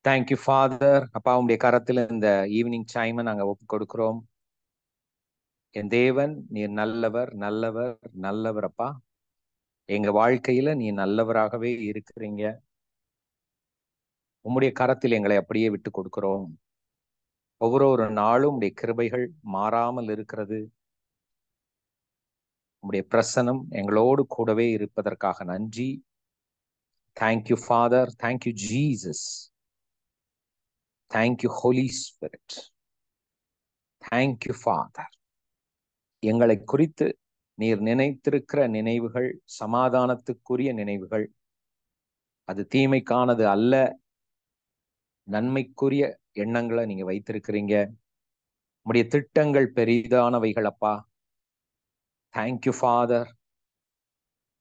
Thank you father. அப்பா உங்களுடைய கரத்தில் இந்த ஈவினிங் டைமை நாங்கள் ஒப்பு கொடுக்கிறோம். என் தேவன் நீர் நல்லவர், நல்லவர், நல்லவர். அப்பா எங்க வாழ்க்கையில நீ நல்லவராகவே இருக்கிறீங்க. உம்முடைய கரத்தில் எங்களை அப்படியே விட்டு கொடுக்கிறோம். ஒவ்வொரு நாளும் உடைய கிருபைகள் மாறாமல் இருக்கிறது. உம்முடைய பிரசனம் எங்களோடு கூடவே இருப்பதற்காக நன்றி. Thank you father. Thank you Jesus. Thank you Holy Spirit. Thank you father. எங்களை குறித்து நீர் நினைத்திருக்கிற நினைவுகள் சமாதானத்துக்குரிய நினைவுகள். அது தீமைக்கானது அல்ல, நன்மைக்குரிய எண்ணங்களை நீங்க வைத்திருக்கிறீங்க. உம்முடைய திட்டங்கள் பெரிதானவைகள் அப்பா. Thank you father.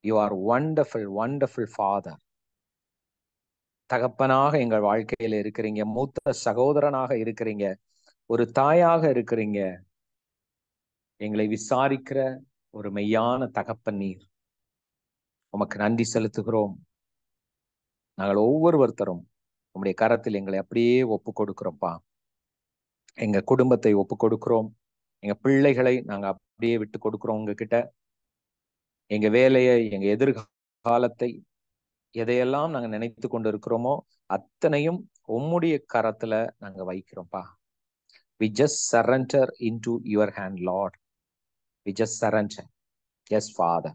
You are wonderful, wonderful father. தகப்பனாக எங்கள் வாழ்க்கையில இருக்கிறீங்க, மூத்த சகோதரனாக இருக்கிறீங்க, ஒரு தாயாக இருக்கிறீங்க. எங்களை விசாரிக்கிற ஒரு மெய்யான தகப்பன் நீர். உமக்கு நன்றி செலுத்துகிறோம். நாங்கள் ஒவ்வொருத்தரும் உம்முடைய கரத்தில் எங்களை அப்படியே ஒப்பு கொடுக்கிறோம்ப்பா. எங்க குடும்பத்தை ஒப்பு கொடுக்கிறோம். எங்க பிள்ளைகளை நாங்க அப்படியே விட்டு கொடுக்கிறோம் உங்ககிட்ட. எங்க வேலையை, எங்க எதிர்காலத்தை, எதையெல்லாம் நாங்க நினைத்து கொண்டு இருக்கிறோமோ அத்தனையும் உம்முடைய கரத்துல நாங்க வைக்கிறோம்ப்பா. We just surrender into your hand, Lord. We just surrender. Yes, Father.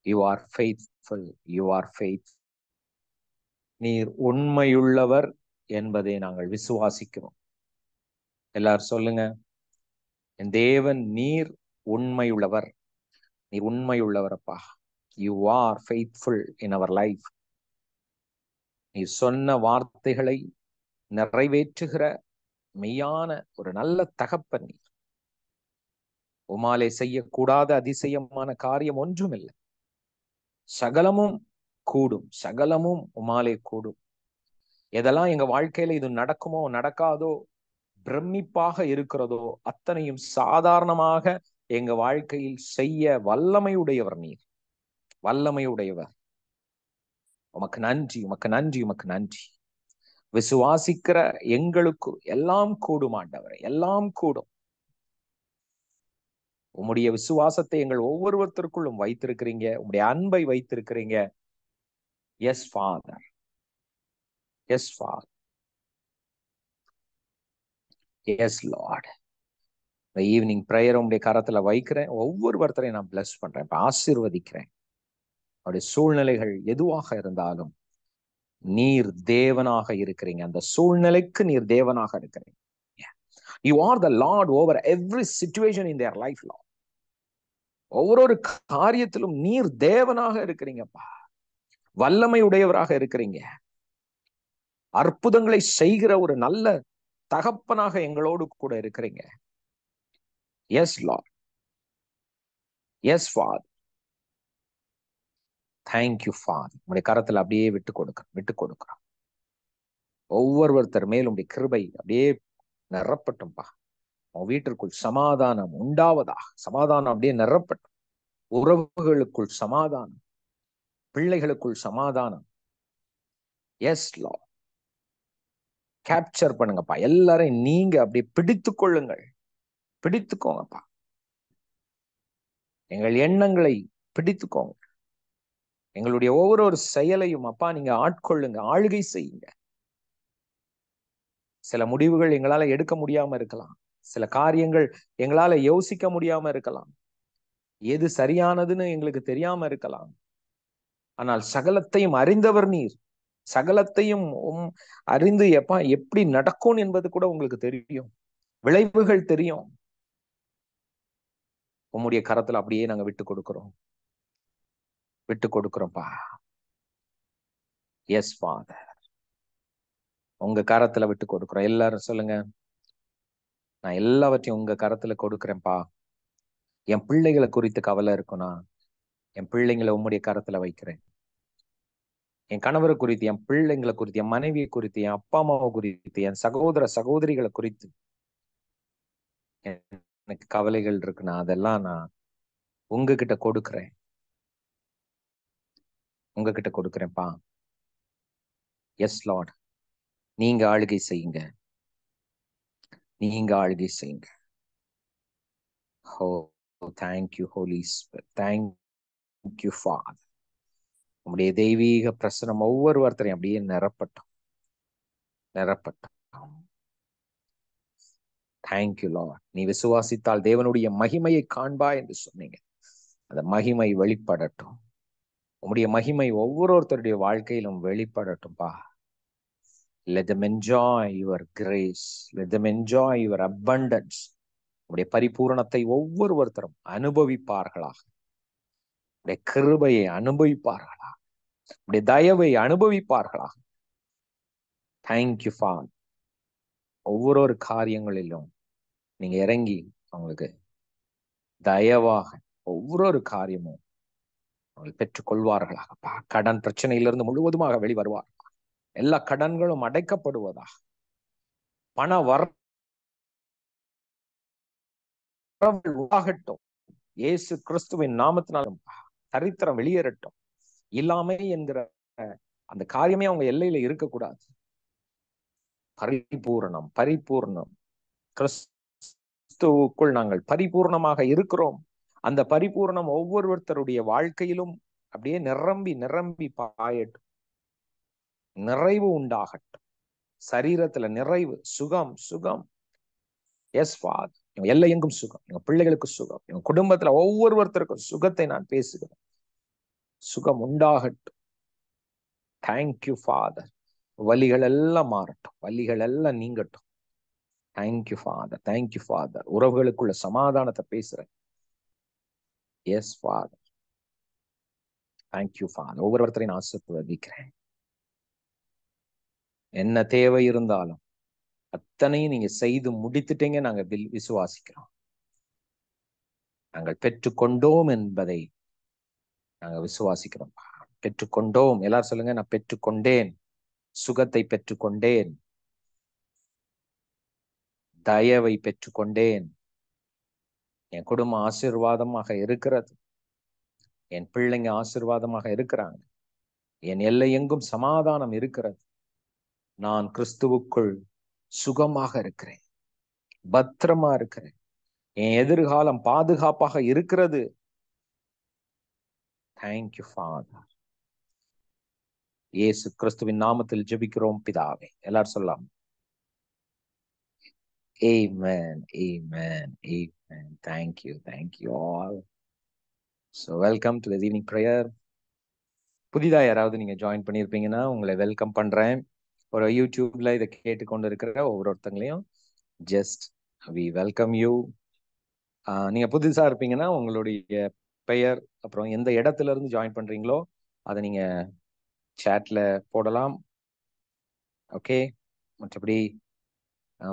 You are faithful. You are faithful. நீர் உண்மையுள்ளவர் என்பதை நாங்கள் விசுவாசிக்கிறோம். எல்லாரும் சொல்லுங்க, என் தேவன் நீர் உண்மையுள்ளவர். நீர் உண்மையுள்ளவரப்பா. You are faithful in our life. நீ சொன்ன வார்த்தைகளை நிறைவேற்றுகிற மெய்யான ஒரு நல்ல தகப்பன் நீர். உமாலே செய்யக்கூடாத அதிசயமான காரியம் ஒன்றும் இல்லை. சகலமும் கூடும், சகலமும் உமாலே கூடும். எதெல்லாம் எங்க வாழ்க்கையில இது நடக்குமோ நடக்காதோ, பிரமிப்பாக இருக்கிறதோ அத்தனையும் சாதாரணமாக எங்க வாழ்க்கையில் செய்ய வல்லமையுடையவர் நீர். வல்லமையுடையவர். உமக்கு நன்றி, உமக்கு நன்றி, உமக்கு நன்றி. விசுவாசிக்கிற எங்களுக்கு எல்லாம் கூடும் ஆண்டவரே, எல்லாம் கூடும். உம்முடைய விசுவாசத்தை எங்கள் ஒவ்வொருவருக்குள்ளும் வைத்திருக்கிறீங்க. உம்முடைய அன்பை வைத்திருக்கிறீங்க. Yes father. Yes father. Yes Lord. இந்த ஈவினிங் பிரேயர் உங்களுடைய கரத்துல வைக்கிறேன். ஒவ்வொருத்தரையும் நான் பிளஸ் பண்றேன், ஆசீர்வதிக்கிறேன். அவருடைய சூழ்நிலைகள் எதுவாக இருந்தாலும் நீர் தேவனாக இருக்கிறீங்க. அந்த சூழ்நிலைக்கு நீர் தேவனாக இருக்கிறீங்க. You are the Lord over every situation in their life, Lord. ஒவ்வொரு காரியத்திலும் நீர் தேவனாக இருக்கிறீங்கப்பா. வல்லமை உடையவராக இருக்கிறீங்க. அற்புதங்களை செய்கிற ஒரு நல்ல தகப்பனாக எங்களோடு கூட இருக்கிறீங்க. Yes Lord. Yes father. Thank you father. உங்களுடைய கரத்துல அப்படியே விட்டு கொடுக்கிறோம். ஒவ்வொருத்தர் மேலும் உடைய கிருபை அப்படியே நிரப்பட்டும்பா. உன் வீட்டிற்குள் சமாதானம் உண்டாவதாக. சமாதானம் அப்படியே நிரப்பட்டும். உறவுகளுக்குள் சமாதானம், பிள்ளைகளுக்குள் சமாதானம். S Lord. கேப்சர் பண்ணுங்கப்பா. எல்லாரையும் நீங்க அப்படியே பிடித்துக் கொள்ளுங்கள். பிடித்துக்கோங்கப்பா. எங்கள் எண்ணங்களை பிடித்துக்கோங்க. எங்களுடைய ஒவ்வொரு செயலையும் அப்பா நீங்க ஆட்கொள்ளுங்க, ஆளுகை செய்யுங்க. சில முடிவுகள் எங்களால எடுக்க முடியாம இருக்கலாம். சில காரியங்கள் எங்களால யோசிக்க முடியாம இருக்கலாம். எது சரியானதுன்னு எங்களுக்கு தெரியாம இருக்கலாம். ஆனால் சகலத்தையும் அறிந்தவர் நீர். சகலத்தையும் அறிந்து எப்படி நடக்கும் என்பது கூட உங்களுக்கு தெரியும். விளைவுகள் தெரியும். உம்முடைய கரத்துல அப்படியே நாங்க விட்டு கொடுக்கிறோம்ப்பா. S father. உங்க கரத்துல விட்டு கொடுக்கிறோம். எல்லாரும் சொல்லுங்க, நான் எல்லாவற்றையும் உங்க கரத்துல கொடுக்கிறேன்ப்பா. என் பிள்ளைகளை குறித்து கவலை இருக்குன்னா என் பிள்ளைங்களை உம்முடைய கரத்துல வைக்கிறேன். என் கணவரை குறித்து, என் பிள்ளைங்களை குறித்து, என் மனைவியை குறித்து, என் அப்பா அம்மாவை குறித்து, என் சகோதர சகோதரிகளை குறித்து எனக்கு கவலைகள் இருக்குன்னா அதெல்லாம் நான் உங்ககிட்ட கொடுக்கிறேன்ப்பா. S Lord. நீங்க ஆளுகை செய்யுங்க, நீங்க ஆளுகை செய்யுங்க. Oh, thank you, Holy Spirit. Thank you, Father. உங்களுடைய தெய்வீக பிரசனம் ஒவ்வொருத்தரையும் அப்படியே நிரப்பட்டும், நிரப்பட்டும். Thank you Lord. நீ விசுவாசித்தால் தேவனுடைய மகிமையை காண்பா என்று சொன்னீங்க. அந்த மகிமை வெளிப்படட்டும். உங்களுடைய மகிமை ஒவ்வொருத்தருடைய வாழ்க்கையிலும் வெளிப்படட்டும்பா. Let them enjoy your grace. Let them enjoy your abundance. உங்களுடைய பரிபூரணத்தை ஒவ்வொருத்தரும் அனுபவிப்பார்களாக. உடைய கிருபையை அனுபவிப்பார்களாக. உடைய தயவை அனுபவிப்பார்களாக. Thank you father. ஒவ்வொரு காரியங்களிலும் நீங்க இறங்கி அவங்களுக்கு தயவாக ஒவ்வொரு காரியமும் அவர்கள் பெற்றுக் கொள்வார்களாகப்பா. கடன் பிரச்சனையிலிருந்து முழுவதுமாக வெளிவருவார். எல்லா கடன்களும் அடைக்கப்படுவதாக. பண வரவுகள் உண்டாகட்டும். இயேசு கிறிஸ்துவின் நாமத்தினாலும் தரித்திரம் வெளியேறட்டும். இல்லாமை என்கிற அந்த காரியமே அவங்க எல்லையில இருக்கக்கூடாது. பரிபூரணம், பரிபூர்ணம். கிறிஸ்துவுக்குள் நாங்கள் பரிபூர்ணமாக இருக்கிறோம். அந்த பரிபூர்ணம் ஒவ்வொருத்தருடைய வாழ்க்கையிலும் அப்படியே நிரம்பி நிரம்பி பாயட்டும். நிறைவு உண்டாகட்டும். சரீரத்துல நிறைவு, சுகம், சுகம். Yes father. எல்லை எங்கும் சுகம். எங்க பிள்ளைகளுக்கு சுகம். எங்க குடும்பத்துல ஒவ்வொருத்தருக்கும் சுகத்தை நான் பேசுகிறேன். சுகம் உண்டாகட்டும். Thank you father. வலிகள் எல்லாம் மாறட்டும். வலிகள் எல்லாம் நீங்கட்டும். Thank you father. Thank you father. உறவுகளுக்குள்ள சமாதானத்தை பேசுறேன். Yes father. Thank you father. ஒவ்வொருத்தரையும் நான் ஆசீர்வதிக்கிறேன். என்ன தேவை இருந்தாலும் அத்தனையும் நீங்க செய்து முடித்துட்டீங்க. நாங்க விசுவாசிக்கிறோம். நாங்கள் பெற்றுக்கொண்டோம் என்பதை நாங்க விசுவாசிக்கிறோம். பெற்றுக்கொண்டோம். எல்லாரும் சொல்லுங்க, நான் பெற்றுக்கொண்டேன். சுகத்தை பெற்றுக்கொண்டேன். தயவை பெற்றுக்கொண்டேன். என் குடும்பம் ஆசீர்வாதமாக இருக்கிறது. என் பிள்ளைங்க ஆசீர்வாதமாக இருக்கிறாங்க. என் எல்லை எங்கும் சமாதானம் இருக்கிறது. நான் கிறிஸ்துவுக்குள் சுகமாக இருக்கிறேன். பத்திரமா இருக்கிறேன். என் எதிர்காலம் பாதுகாப்பாக இருக்கிறது. Thank you father. இயேசு கிறிஸ்துவின் நாமத்தில் ஜெபிக்கிறோம் பிதாவே. எல்லாரும் சொல்லலாம். Amen. Amen. Amen. Thank you. Thank you all. So welcome to the evening prayer. புதிதா யாராவது நீங்க ஜாயின் பண்ணியிருப்பீங்கன்னா உங்களை வெல்கம் பண்றேன். ஒரு யூடியூப்ல இதை கேட்டுக்கொண்டு இருக்கிற ஒவ்வொருத்தங்களையும் ஜஸ்ட் வி வெல்கம் யூ. நீங்க புதுசா இருப்பீங்கன்னா உங்களுடைய பெயர் அப்புறம் எந்த இடத்துல இருந்து ஜாயின் பண்றீங்களோ அதை நீங்க சாட்ல போடலாம். ஓகே. மற்றபடி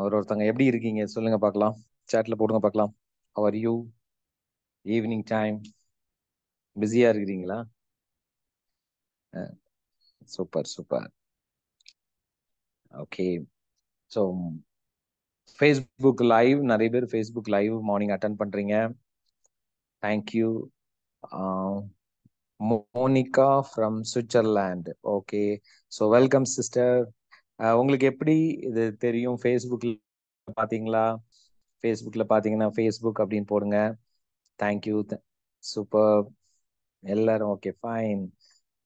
ஒருத்தங்க எப்படி இருக்கீங்க சொல்லுங்க பார்க்கலாம். சாட்ல போடுங்க பார்க்கலாம். How are you? Evening time பிஸியா இருக்கிறீங்களா? Super super. Okay. So Facebook live நிறைய பேர் ஃபேஸ்புக் லைவ் மார்னிங் அட்டன் பண்றீங்க. Thank you. Monica from Switzerland. Okay. So welcome sister. உங்களுக்கு எப்படி இது தெரியும்? ஃபேஸ்புக்ல பாத்தீங்களா? ஃபேஸ்புக்ல பாத்தீங்கன்னா ஃபேஸ்புக் அப்படின்னு போடுங்க. தேங்க்யூ. சூப்பர். எல்லாரும் okay, fine.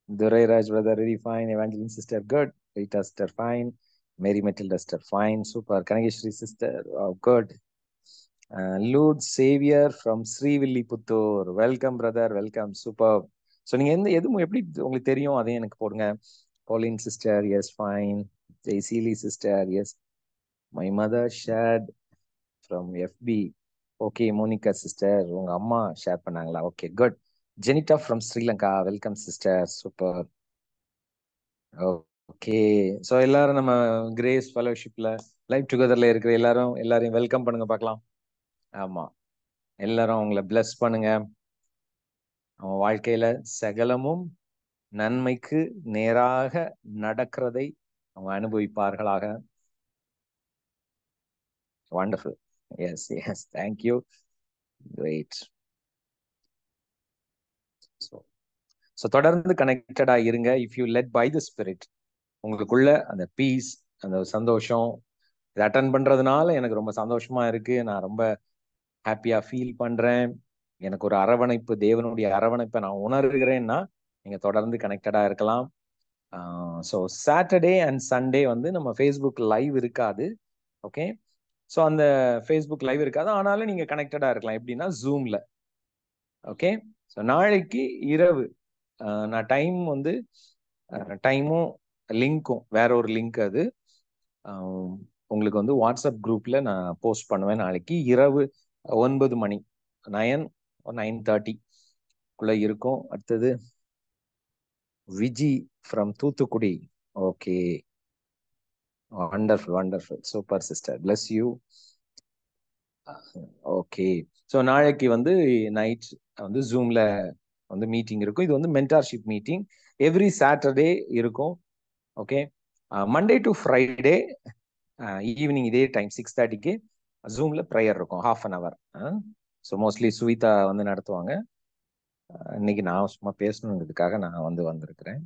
Durairaj brother very fine. Evangeline sister good. Rita sister fine. Mary Matilda sister fine. Super. Kanageswari sister good. லூட் Xavier from Srivilliputhur. Welcome brother, welcome. Super. So நீங்க எதுவும் எப்படி உங்களுக்கு தெரியும் அதையும் எனக்கு போடுங்க. Pauline sister, yes, fine. Jayseeli sister, yes. My mother shared from FB. Okay, Monica sister, உங்க அம்மா ஷேர் பண்ணாங்களா? Okay, good. Jenita from Sri Lanka. Welcome sister. Super. Okay. So எல்லாரும் நம்ம கிரேஸ் ஃபெலோஷிப்ல லைவ் டுகெதர்ல இருக்கிற எல்லாரையும் வெல்கம் பண்ணுங்க பார்க்கலாம். ஆமா, எல்லாரும் அவங்கள பிளஸ் பண்ணுங்க. அவன் வாழ்க்கையில சகலமும் நன்மைக்கு நேராக நடக்கிறதை அவங்க அனுபவிப்பார்களாக. Wonderful. Yes, yes. Thank you. Great. So தொடர்ந்து கனெக்டடா இருங்க. If you led by the Spirit, உங்களுக்குள்ள அந்த பீஸ் அந்த சந்தோஷம் இதை அட்டன் பண்றதுனால எனக்கு ரொம்ப சந்தோஷமா இருக்கு. நான் ரொம்ப ஹாப்பியா ஃபீல் பண்றேன். எனக்கு ஒரு அரவணைப்பு, தேவனுடைய அரவணைப்பை நான் உணர்கிறேன்னா நீங்க தொடர்ந்து கனெக்டடா இருக்கலாம். ஸோ சாட்டர்டே அண்ட் சண்டே வந்து நம்ம ஃபேஸ்புக் லைவ் இருக்காது. ஓகே, ஸோ அந்த ஃபேஸ்புக் லைவ் இருக்காது, ஆனாலும் நீங்க கனெக்டடா இருக்கலாம். எப்படின்னா ஜூம்ல. ஓகே, ஸோ நாளைக்கு இரவு நான் டைமும் லிங்க்கும் வேற ஒரு லிங்க் அது உங்களுக்கு வந்து வாட்ஸ்அப் குரூப்ல நான் போஸ்ட் பண்ணுவேன். நாளைக்கு இரவு 9 மணி 9:30 இருக்கும். அடுத்தது Viji from Thoothukudi. Okay, wonderful wonderful, super sister, bless you. Okay, so நாளைக்கு வந்து நைட் வந்து ஜூம்ல வந்து மீட்டிங் இருக்கும். இது வந்து மென்டார்ஷிப் மீட்டிங் எவ்ரி சாட்டர்டே இருக்கும். Okay, Monday to Friday evening இதே டைம் 6:30க்கு ஜூம்ல ப்ரேயர் இருக்கும், ½ hour. ஸோ மோஸ்ட்லி சுவிதா வந்து நடத்துவாங்க. இன்னைக்கு நான் சும்மா பேசணுங்கிறதுக்காக நான் வந்து வந்திருக்கிறேன்.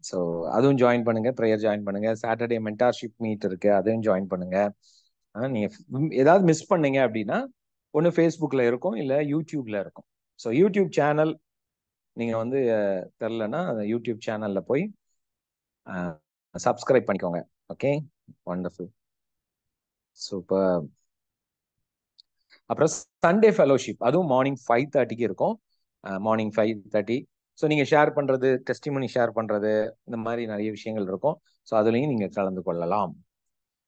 ஸோ அதுவும் ஜாயின் பண்ணுங்க, ப்ரேயர் ஜாயின் பண்ணுங்க. சாட்டர்டே மென்டார்ஷிப் மீட் இருக்கு, அதையும் ஜாயின் பண்ணுங்க. நீங்க ஏதாவது மிஸ் பண்ணீங்க அப்படின்னா ஒன்று ஃபேஸ்புக்ல இருக்கும், இல்லை யூடியூப்ல இருக்கும். ஸோ யூடியூப் சேனல் நீங்க வந்து தெரிலன்னா அந்த யூடியூப் சேனல்ல போய் சப்ஸ்கிரைப் பண்ணிக்கோங்க. Okay, wonderful, super. அப்புறம் சண்டே ஃபெலோஷிப் அதுவும் மார்னிங் 5:30க்கு இருக்கும். மார்னிங் 5:30. ஸோ நீங்க ஷேர் பண்றது, டெஸ்டிமனி ஷேர் பண்றது, இந்த மாதிரி நிறைய விஷயங்கள் இருக்கும். ஸோ அதுலயும் நீங்க கலந்து கொள்ளலாம்.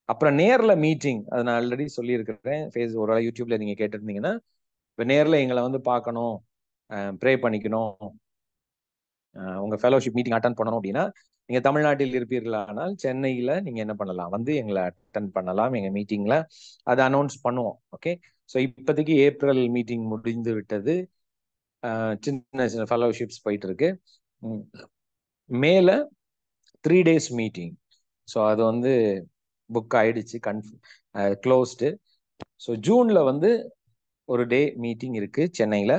அப்புறம் நேர்ல மீட்டிங், அது நான் ஆல்ரெடி சொல்லியிருக்கிறேன். ஒரு யூடியூப்ல நீங்க கேட்டிருந்தீங்கன்னா, இப்போ நேர்ல எங்களை வந்து பார்க்கணும், ப்ரே பண்ணிக்கணும், உங்க ஃபெலோஷிப் மீட்டிங் அட்டன் பண்ணணும் அப்படின்னா நீங்க தமிழ்நாட்டில் இருப்பீர்களானால் சென்னையில நீங்க என்ன பண்ணலாம், வந்து எங்களை அட்டன் பண்ணலாம் எங்க மீட்டிங்ல. அதை அனௌன்ஸ் பண்ணுவோம். ஓகே, ஸோ இப்போதைக்கு ஏப்ரல் மீட்டிங் முடிந்து விட்டது. சின்ன சின்ன ஃபெலோஷிப்ஸ் போயிட்டு இருக்கு. மேல 3 days மீட்டிங், ஸோ அது வந்து புக் ஆயிடுச்சு, க்ளோஸ்டு. ஸோ ஜூன்ல வந்து ஒரு டே மீட்டிங் இருக்கு சென்னையில.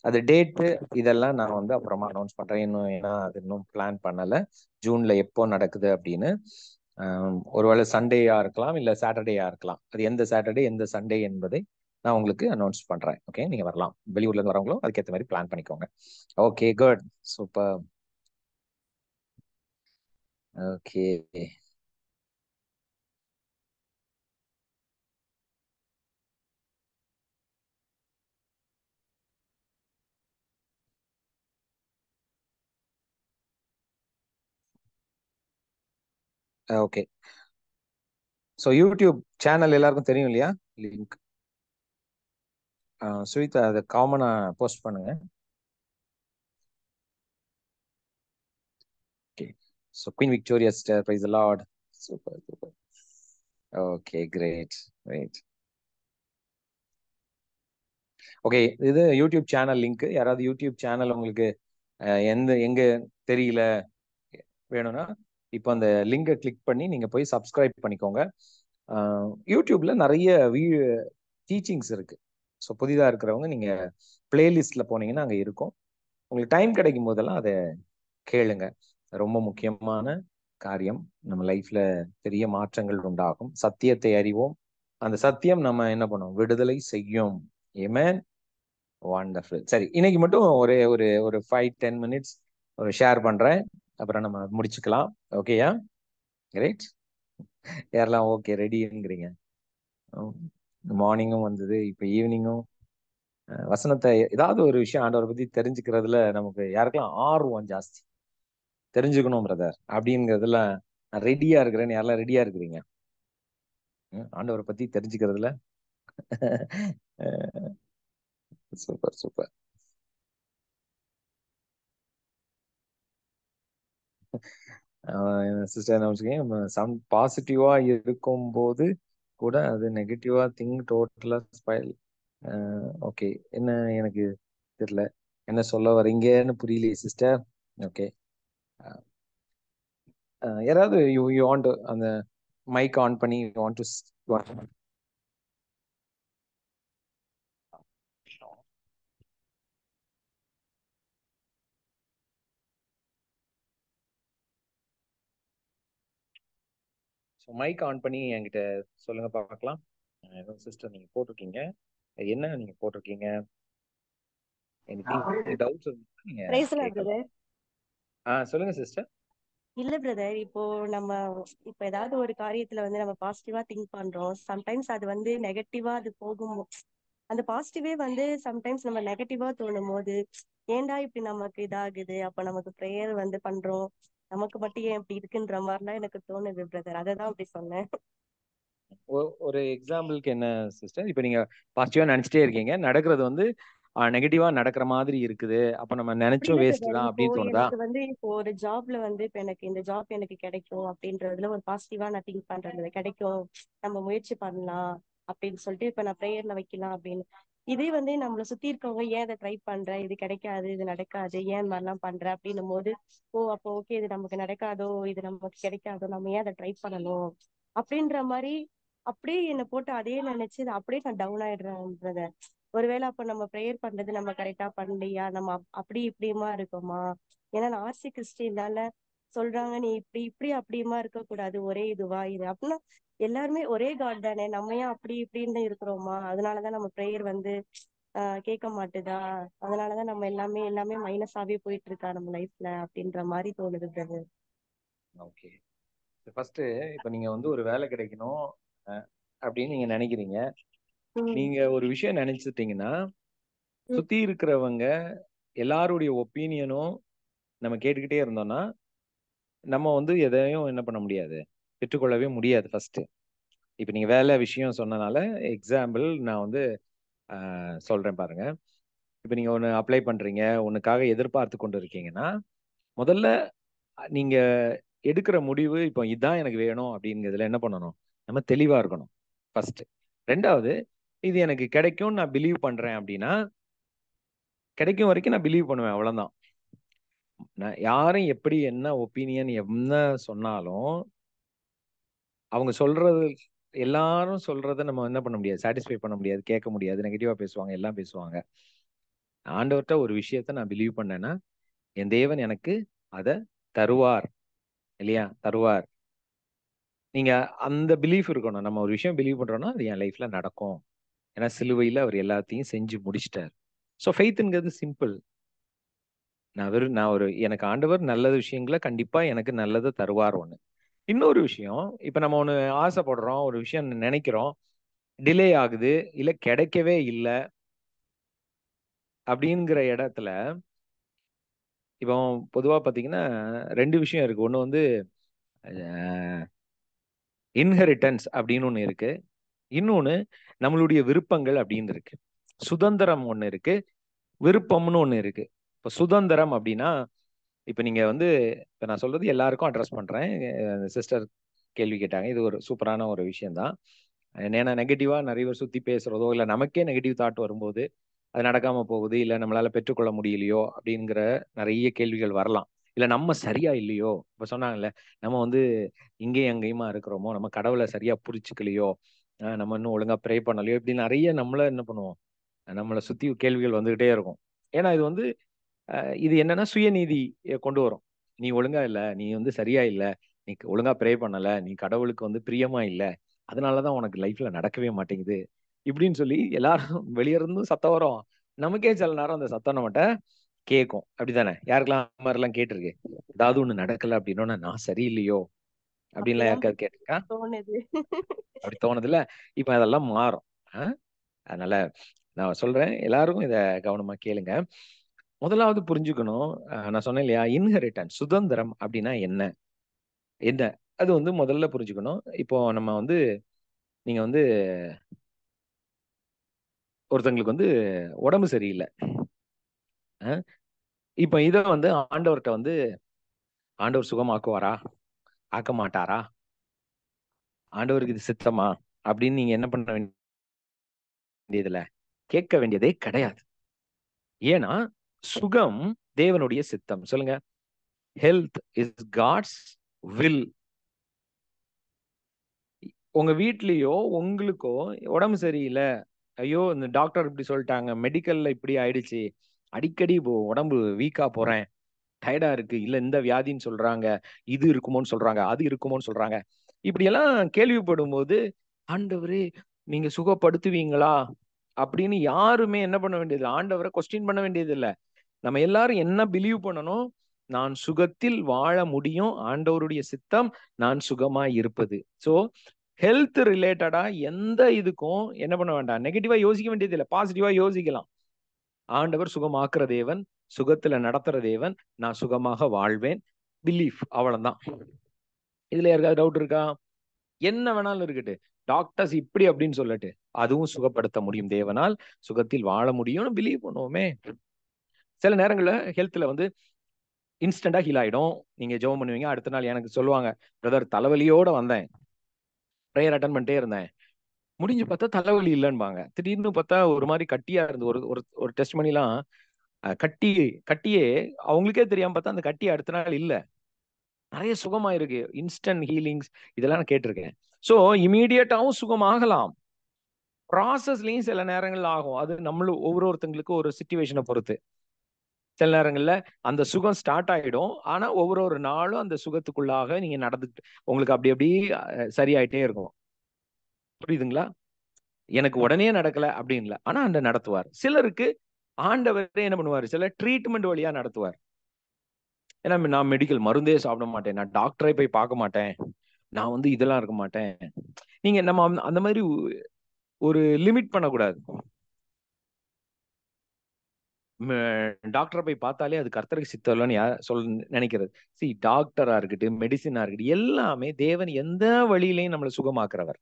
அது டேட்டு இதெல்லாம் நான் வந்து அப்புறமா அனௌன்ஸ் பண்றேன். இன்னும் ஏன்னா அது இன்னும் பிளான் பண்ணல ஜூன்ல எப்போ நடக்குது அப்படின்னு. ஒருவேளை சண்டேயா இருக்கலாம், இல்ல சாட்டர்டேயா இருக்கலாம். அது எந்த சாட்டர்டே எந்த சண்டே என்பதை நான் உங்களுக்கு அனௌன்ஸ் பண்றேன். ஓகே, நீங்க வரலாம், வெளியூர்ல இருந்து வரவங்களும் அதுக்கேற்ற மாதிரி பிளான் பண்ணிக்கோங்க. Okay, good, super. Okay, okay. So YouTube channel எல்லாருக்கும் தெரியும் இல்லையா? லிங்க் சுவிதா அதை காமனா போஸ்ட் பண்ணுங்க. Okay, so queen Victoria sister, praise the Lord. Super super. Okay, great great. Okay, இது யூடியூப் சேனல் லிங்க். யாராவது யூடியூப் சேனல் உங்களுக்கு எங்க தெரியல வேணும்னா இப்போ அந்த லிங்கை கிளிக் பண்ணி நீங்க போய் சப்ஸ்கிரைப் பண்ணிக்கோங்க. யூடியூப்ல நிறைய டீச்சிங்ஸ் இருக்கு. ஸோ புதிதாக இருக்கிறவங்க நீங்க பிளேலிஸ்ட்ல போனீங்கன்னா அங்கே இருக்கும். உங்களுக்கு டைம் கிடைக்கும் போதெல்லாம் அதை கேளுங்க. ரொம்ப முக்கியமான காரியம். நம்ம லைஃப்ல பெரிய மாற்றங்கள் உண்டாகும். சத்தியத்தை அறிவோம், அந்த சத்தியம் நம்ம என்ன பண்ணும், விடுதலை செய்யும். ஆமென். வண்டர்ஃபுல். சரி, இன்னைக்கு மட்டும் ஒரே ஒரு ஒரு 5-10 minutes ஒரு ஷேர் பண்றேன், அப்புறம் நம்ம முடிச்சுக்கலாம். ஓகேயா? கிரேட். யாரெல்லாம் ஓகே ரெடிங்கிறீங்க? மார்னிங்கும் வந்தது, இப்போ ஈவினிங்கும் வசனத்தை ஏதாவது ஒரு விஷயம் ஆண்டவரை பத்தி தெரிஞ்சுக்கிறதுல நமக்கு யாருக்கெல்லாம் ஆர்வம் ஜாஸ்தி, தெரிஞ்சுக்கணும் பிரதர் அப்படிங்கிறதுல நான் ரெடியா இருக்கிறேன்னு யாரெல்லாம் ரெடியா இருக்கிறீங்க? ஆண்டவரை பத்தி தெரிஞ்சுக்கிறதுல சூப்பர் சூப்பர். சிஸ்டர் சம் பாசிட்டிவா இருக்கும் போது கூட அது நெகட்டிவா திங்க் டோட்டலா ஸ்பைல். ஓகே, என்ன எனக்கு தெரியல, என்ன சொல்ல வரீங்கன்னு புரியலையே சிஸ்டர். ஓகே, யாராவது யூ யூ வாண்ட் அந்த மைக் ஆன் பண்ணி you want to. Mike on பண்ணி என்கிட்ட சொல்லுங்க பார்க்கலாம். சிஸ்டர் நீங்க போட்டிருக்கீங்க, என்ன நீங்க போட்டிருக்கீங்க? எனிதிங் டவுட்ஸ் நீங்க பிரைஸ் லார்ட் கேட்கலாம். பிரதர். சொல்லுங்க சிஸ்டர். இல்ல பிரதர், இப்போ நம்ம இப்ப ஏதாவது ஒரு காரியத்துல வந்து நம்ம பாசிட்டிவா திங்க் பண்றோம். சம்டைம்ஸ் அது வந்து நெகட்டிவா அது போகும். அந்த பாசிட்டிவே வந்து சம்டைம்ஸ் நம்ம நெகட்டிவா தோணும் போது ஏன்டா இப்படி நமக்கு இதாகுது, அப்ப நமக்கு ப்ரேயர் வந்து பண்றோம், நமக்கு மட்டும் ஏன் இப்படி இருக்குன்ற மாதிரிலாம் எனக்கு தோணுது பிரதர். அததான் அப்படி சொன்னேன். ஒரு எக்ஸாம்பிளுக்கு என்ன சிஸ்டர், இப்போ நீங்க பாசிட்டிவா நினைச்சிட்டே இருக்கீங்க, நடக்கிறது வந்து நெகட்டிவா நடக்கிற மாதிரி இருக்குது, அப்ப நம்ம அப்படி நினைச்சும் இல்ல வேஸ்ட் பிரதர். தான் இப்போ அப்படின்னு தோணுதா? எனக்கு வந்து இப்போ ஒரு ஜாப்ல வந்து இப்ப எனக்கு இந்த ஜாப் எனக்கு கிடைக்கும் அப்படின்றதுல ஒரு பாசிட்டிவா நான் திங்க் பண்றது கிடைக்கும், நம்ம முயற்சி பண்ணலாம் அப்படின்னு சொல்லிட்டு இப்ப நான் ப்ரேயர்ல வைக்கலாம் அப்படின்னு. இதே வந்து நம்மள சுத்தி இருக்கவங்க ஏன் அதை ட்ரை பண்ற, இது கிடைக்காது, இது நடக்காது, ஏன் இந்த மாதிரிலாம் பண்ற அப்படின்னும் போது, ஓ அப்போ ஓகே இது நமக்கு நடக்காதோ, இது நமக்கு கிடைக்காதோ, நம்ம ஏன் அதை ட்ரை பண்ணணும் அப்படின்ற மாதிரி அப்படியே என்னை போட்டு அதே நினைச்சு அப்படியே நான் டவுன் ஆயிடுறேன். ஒருவேளை அப்ப நம்ம ப்ரேயர் பண்றது நம்ம கரெக்டா பண்ணலையா, நம்ம அப்படி இப்படியுமா இருக்கோமா? ஏன்னா நான் ஆர்சி கிறிஸ்டினால சொல்றாங்க, நீ இப்படி இப்படி அப்படியுமா இருக்க கூடாது, ஒரே இதுவா இது அப்படின்னா எல்லாருமே ஒரே காட் தானே, நம்ம ஏன் அப்படி இப்படின்னு இருக்கிறோமா? அதனாலதான் நம்ம ப்ரேயர் வந்து கேட்க மாட்டுதா, அதனாலதான் நம்ம எல்லாமே எல்லாமே மைனஸாவே போயிட்டு இருக்கா நம்ம லைஃப்ல அப்படின்ற மாதிரி தோணுது பிரதர். ஓகே, ஃபர்ஸ்ட் இப்போ நீங்க வந்து ஒரு வேலை கிடைக்கணும் அப்படின்னு நீங்க நினைக்கிறீங்க. ம். நீங்க ஒரு விஷயம் நினைச்சிட்டீங்கன்னா, ம். சுத்தி இருக்கிறவங்க எல்லாருடைய ஒப்பீனியனும் நம்ம கேட்டுக்கிட்டே இருந்தோம்னா, நம்ம வந்து எதையும் என்ன பண்ண முடியாது, பெற்றுக்கொள்ளவே முடியாது. ஃபர்ஸ்ட் இப்போ நீங்க வேலை விஷயம் சொன்னனால எக்ஸாம்பிள் நான் வந்து சொல்றேன் பாருங்க. இப்போ நீங்க ஒன்று அப்ளை பண்றீங்க, ஒன்றுக்காக எதிர்பார்த்து கொண்டு இருக்கீங்கன்னா, முதல்ல நீங்க எடுக்கிற முடிவு இப்போ இதான் எனக்கு வேணும் அப்படிங்கிறதுல என்ன பண்ணணும், நம்ம தெளிவா இருக்கணும் ஃபர்ஸ்ட். ரெண்டாவது, இது எனக்கு கிடைக்கும் நான் பிலீவ் பண்றேன் அப்படின்னா, கிடைக்கும் வரைக்கும் நான் பிலீவ் பண்ணுவேன், அவ்வளவுதான். நான் யாரும் எப்படி என்ன ஒப்பீனியன் என்ன சொன்னாலும், அவங்க சொல்றது எல்லாரும் சொல்றதை நம்ம என்ன பண்ண முடியாது, சாட்டிஸ்ஃபை பண்ண முடியாது, கேட்க முடியாது. நெகட்டிவா பேசுவாங்க, எல்லாம் பேசுவாங்க. ஆண்டவர்கிட்ட ஒரு விஷயத்த நான் பிலீவ் பண்ணேன்னா, என் தேவன் எனக்கு அதை தருவார், இல்லையா? தருவார். நீங்க அந்த பிலீஃப் இருக்கணும். நம்ம ஒரு விஷயம் பிலீவ் பண்றோம்னா அது என் லைஃப்ல நடக்கும். ஏன்னா சிலுவையில அவர் எல்லாத்தையும் செஞ்சு முடிச்சிட்டார். So ஃபெய்த்ங்கிறது simple. நான் ஒரு எனக்கு ஆண்டவர் நல்ல விஷயங்களை கண்டிப்பா எனக்கு நல்லதை தருவார் ஒண்ணு. இன்னொரு விஷயம், இப்ப நம்ம ஒண்ணு ஆசைப்படுறோம், ஒரு விஷயம் நினைக்கிறோம், டிலே ஆகுது, இல்ல கிடைக்கவே இல்லை அப்படிங்கிற இடத்துல, இப்போ பொதுவா பாத்தீங்கன்னா 2 விஷயம் இருக்கு. ஒண்ணு வந்து இன்ஹெரிட்டன்ஸ் அப்படின்னு ஒண்ணு இருக்கு, இன்னொன்னு நம்மளுடைய விருப்பங்கள் அப்படின்னு இருக்கு. சுதந்திரம் ஒண்ணு இருக்கு, விருப்பம்னு ஒண்ணு இருக்கு. இப்ப சுதந்திரம் அப்படின்னா, இப்ப நீங்க வந்து இப்ப நான் சொல்றது எல்லாருக்கும் அட்ரஸ் பண்றேன். சிஸ்டர் கேள்வி கேட்டாங்க, இது ஒரு சூப்பரான ஒரு விஷயம் தான். ஏன்னா நெகட்டிவா நிறைய பேர் சுத்தி பேசுறதோ, இல்ல நமக்கே நெகட்டிவ் தாட் வரும்போது அது நடக்காம போகுது, இல்ல நம்மளால பெற்றுக்கொள்ள முடியலையோ அப்படிங்கிற நிறைய கேள்விகள் வரலாம். இல்ல நம்ம சரியா இல்லையோ, இப்ப சொன்னாங்கல்ல, நம்ம வந்து இங்கேயும் அங்கேயுமா இருக்கிறோமோ, நம்ம கடவுளை சரியா புரிச்சுக்கலையோ, நம்ம இன்னும் ஒழுங்கா ப்ரே பண்ணலையோ, இப்படி நிறைய நம்மள என்ன பண்ணுவோம், நம்மளை சுத்தி கேள்விகள் வந்துகிட்டே இருக்கும். ஏன்னா இது வந்து இது என்னன்னா சுயநீதி கொண்டு வரும். நீ ஒழுங்கா இல்ல, நீ வந்து சரியா இல்ல, நீ ஒழுங்கா ப்ரே பண்ணல, நீ கடவுளுக்கு வந்து பிரியமா இல்ல, அதனாலதான் உனக்கு லைஃப்ல நடக்கவே மாட்டேங்குது இப்படின்னு சொல்லி எல்லாரும் வெளிய இருந்தும் சத்தம் வரும். நமக்கே சில நேரம் அந்த சத்தம் நம்மகிட்ட கேட்கும். அப்படித்தானே? யாருக்கெல்லாம் அந்த மாதிரி எல்லாம் கேட்டிருக்கு? ஏதாவது ஒண்ணு நடக்கல அப்படின்னா நான் சரியில்லையோ அப்படின்லாம் அப்படிதான் யாருக்காவது கேட்டிருக்கா? தோணுது. அப்படி தோணுதுல்ல. இப்ப அதெல்லாம் மாறும். அதனால நான் சொல்றேன், எல்லாரும் இத கவனமா கேளுங்க. முதலாவது புரிஞ்சுக்கணும், நான் சொன்னேன் இல்லையா, இன்ஹெரிட்டன்ஸ் சுதந்திரம் அப்படின்னா என்ன என்ன அது வந்து முதல்ல புரிஞ்சுக்கணும். இப்போ நம்ம வந்து நீங்க வந்து ஒருத்தங்களுக்கு வந்து உடம்பு சரியில்லை, இப்போ இதை வந்து ஆண்டவர்கிட்ட வந்து ஆண்டவர் சுகமாக்குவாரா, ஆக்க மாட்டாரா, ஆண்டவருக்கு இது சித்தமா அப்படின்னு நீங்க என்ன பண்ண வேண்டியதுல கேட்க வேண்டியதே கிடையாது. ஏன்னா சுகம் தேவனுடைய சித்தம். சொல்லுங்க, ஹெல்த் இஸ் காட்ஸ் வில். உங்க வீட்லயோ உங்களுக்கோ உடம்பு சரியில்லை, ஐயோ இந்த டாக்டர் இப்படி சொல்லிட்டாங்க, மெடிக்கல்ல இப்படி ஆயிடுச்சு, அடிக்கடி உடம்பு வீக்கா போறேன், டயர்டா இருக்கு, இல்ல இந்த வியாதின்னு சொல்றாங்க, இது இருக்குமோன்னு சொல்றாங்க, அது இருக்குமோன்னு சொல்றாங்க, இப்படியெல்லாம் கேள்விப்படும் போது, ஆண்டவரே நீங்க சுகப்படுத்துவீங்களா அப்படின்னு யாருமே என்ன பண்ண வேண்டியது, ஆண்டவரை கொஸ்டின் பண்ண வேண்டியது இல்ல. நம்ம எல்லாரும் என்ன பிலீவ் பண்ணணும், நான் சுகத்தில் வாழ முடியும், ஆண்டவருடைய சித்தம் நான் சுகமாய் இருப்பது. சோ ஹெல்த் ரிலேட்டடா எந்த இதுக்கும் என்ன பண்ண வேண்டாம், நெகட்டிவா யோசிக்க வேண்டியது இல்லை, பாசிட்டிவா யோசிக்கலாம். ஆண்டவர் சுகமாக்குற தேவன், சுகத்துல நடத்துற தேவன், நான் சுகமாக வாழ்வேன், பிலீஃப், அவ்வளவுதான். இதுல யாருக்காவது டவுட் இருக்கா? என்ன வேணாலும் இருக்கட்டு, டாக்டர்ஸ் இப்படி அப்படின்னு சொல்லட்டு, அதுவும் சுகப்படுத்த முடியும் தேவனால், சுகத்தில் வாழ முடியும்னு பிலீவ் பண்ணுவோமே. சில நேரங்கள்ல ஹெல்த்ல வந்து இன்ஸ்டன்டா ஹீல் ஆயிடும். நீங்க ஜெபம் பண்ணுவீங்க, அடுத்த நாள் எனக்கு சொல்லுவாங்க, பிரதர் தலைவலியோட வந்தேன், ப்ரேயர் அட்டன் பண்ணிட்டே இருந்தேன், முடிஞ்சு பார்த்தா தலைவலி இல்லைன்பாங்க. திடீர்னு பார்த்தா ஒரு மாதிரி கட்டியா இருந்து ஒரு ஒரு ஒரு டெஸ்ட் பண்ணிலாம் கட்டி கட்டியே அவங்களுக்கே தெரியாம பார்த்தா அந்த கட்டி அடுத்த நாள் இல்ல. நிறைய சுகமாயிருக்கு, இன்ஸ்டன்ட் ஹீலிங்ஸ், இதெல்லாம் நான் கேட்டிருக்கேன். ஸோ இமீடியட்டாவும் சுகமாகலாம், ப்ராசஸ்லயும் சில நேரங்கள் ஆகும். அது நம்மளும் ஒவ்வொருத்தங்களுக்கு ஒரு சிச்சுவேஷனை பொறுத்து. சில நேரங்கள்ல அந்த சுகம் ஸ்டார்ட் ஆயிடும், ஆனா ஒவ்வொரு நாளும் அந்த சுகத்துக்குள்ளாக நீங்க நடந்துட்டு உங்களுக்கு அப்படி அப்படி சரியாயிட்டே இருக்கும். புரியுதுங்களா? எனக்கு உடனே நடக்கல அப்படின்னு இல்ல, ஆனா அந்த நடத்துவார். சிலருக்கு ஆண்டவரே என்ன பண்ணுவாரு, சில ட்ரீட்மெண்ட் வழியா நடத்துவார். ஏன்னா நான் மெடிக்கல் மருந்தே சாப்பிட மாட்டேன், நான் டாக்டரை போய் பார்க்க மாட்டேன், நான் வந்து இதெல்லாம் இருக்க மாட்டேன். நீங்க நம்ம அந்த மாதிரி ஒரு லிமிட் பண்ணக்கூடாது. டாக்டரை போய் பார்த்தாலே அது கர்த்தருக்கு சித்தம் இல்லைன்னு யார் நினைக்கிறது. டாக்டரா இருக்கட்டும், மெடிசினா இருக்கட்டும், எல்லாமே தேவன் எந்த வழியிலையும் நம்மளை சுகமாக்குறவர்.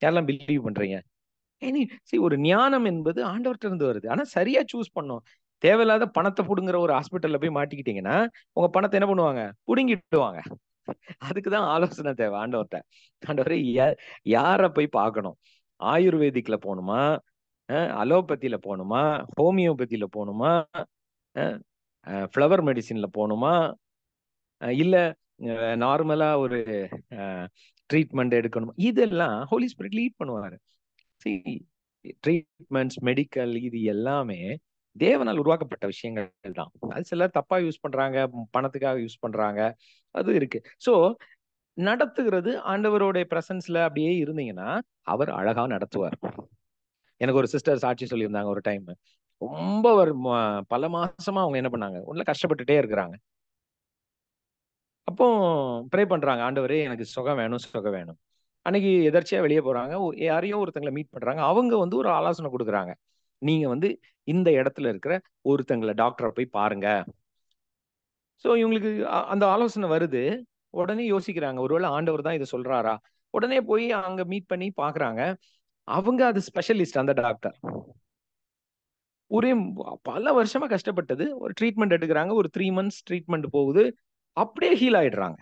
யாரெல்லாம் பிலீவ் பண்றீங்க? ஒரு ஞானம் என்பது ஆண்டவர்கிட்ட இருந்து வருது, ஆனா சரியா சூஸ் பண்ணும். தேவையில்லாத பணத்தை புடுங்குற ஒரு ஹாஸ்பிட்டல்ல போய் மாட்டிக்கிட்டீங்கன்னா உங்க பணத்தை என்ன பண்ணுவாங்க, புடுங்கிடுவாங்க. அதுக்குதான் ஆலோசனை தேவை ஆண்டவர்கிட்ட. ஆண்டவரே யார போய் பார்க்கணும், ஆயுர்வேதிக்ல போகணுமா, அலோபதியில போகணுமா, ஹோமியோபதியில போகணுமா, ஃப்ளவர் மெடிசின்ல போகணுமா, இல்ல நார்மலா ஒரு ட்ரீட்மெண்ட் எடுக்கணும், இதெல்லாம் ஹோலி ஸ்பிரிட் லீட் பண்ணுவாரு. ட்ரீட்மெண்ட்ஸ், மெடிக்கல், இது எல்லாமே தேவனால் உருவாக்கப்பட்ட விஷயங்கள் தான். அது சிலர் தப்பா யூஸ் பண்றாங்க, பணத்துக்காக யூஸ் பண்றாங்க, அது இருக்கு. சோ நடத்துகிறது ஆண்டவருடைய பிரசன்ஸ்ல அப்படியே இருந்தீங்கன்னா அவர் அழகா நடத்துவார். எனக்கு ஒரு சிஸ்டர் சாட்சி சொல்லியிருந்தாங்க ஒரு டைம். ரொம்ப பல மாசமா அவங்க என்ன பண்ணாங்க, உள்ள கஷ்டப்பட்டுட்டே இருக்கிறாங்க. அப்போ ப்ரே பண்றாங்க, ஆண்டவரே எனக்கு சுகம் வேணும், சுகம் வேணும். அன்னைக்கு எதர்ச்சியா வெளியே போறாங்க, யாரையோ ஒருத்தங்களை மீட் பண்றாங்க. அவங்க வந்து ஒரு ஆலோசனை கொடுக்குறாங்க, நீங்க வந்து இந்த இடத்துல இருக்கிற ஒருத்தங்களை டாக்டரை போய் பாருங்க. சோ இவங்களுக்கு அந்த ஆலோசனை வருது. உடனே யோசிக்கிறாங்க, ஒருவேளை ஆண்டவர் தான் இதை சொல்றாரா. உடனே போய் அங்க மீட் பண்ணி பாக்குறாங்க. அவங்க அது ஸ்பெஷலிஸ்ட், அந்த டாக்டர். ஒரே பல வருஷமா கஷ்டப்பட்டது, ஒரு ட்ரீட்மெண்ட் எடுக்கிறாங்க, ஒரு 3 months ட்ரீட்மெண்ட் போகுது, அப்படியே ஹீல் ஆயிடுறாங்க.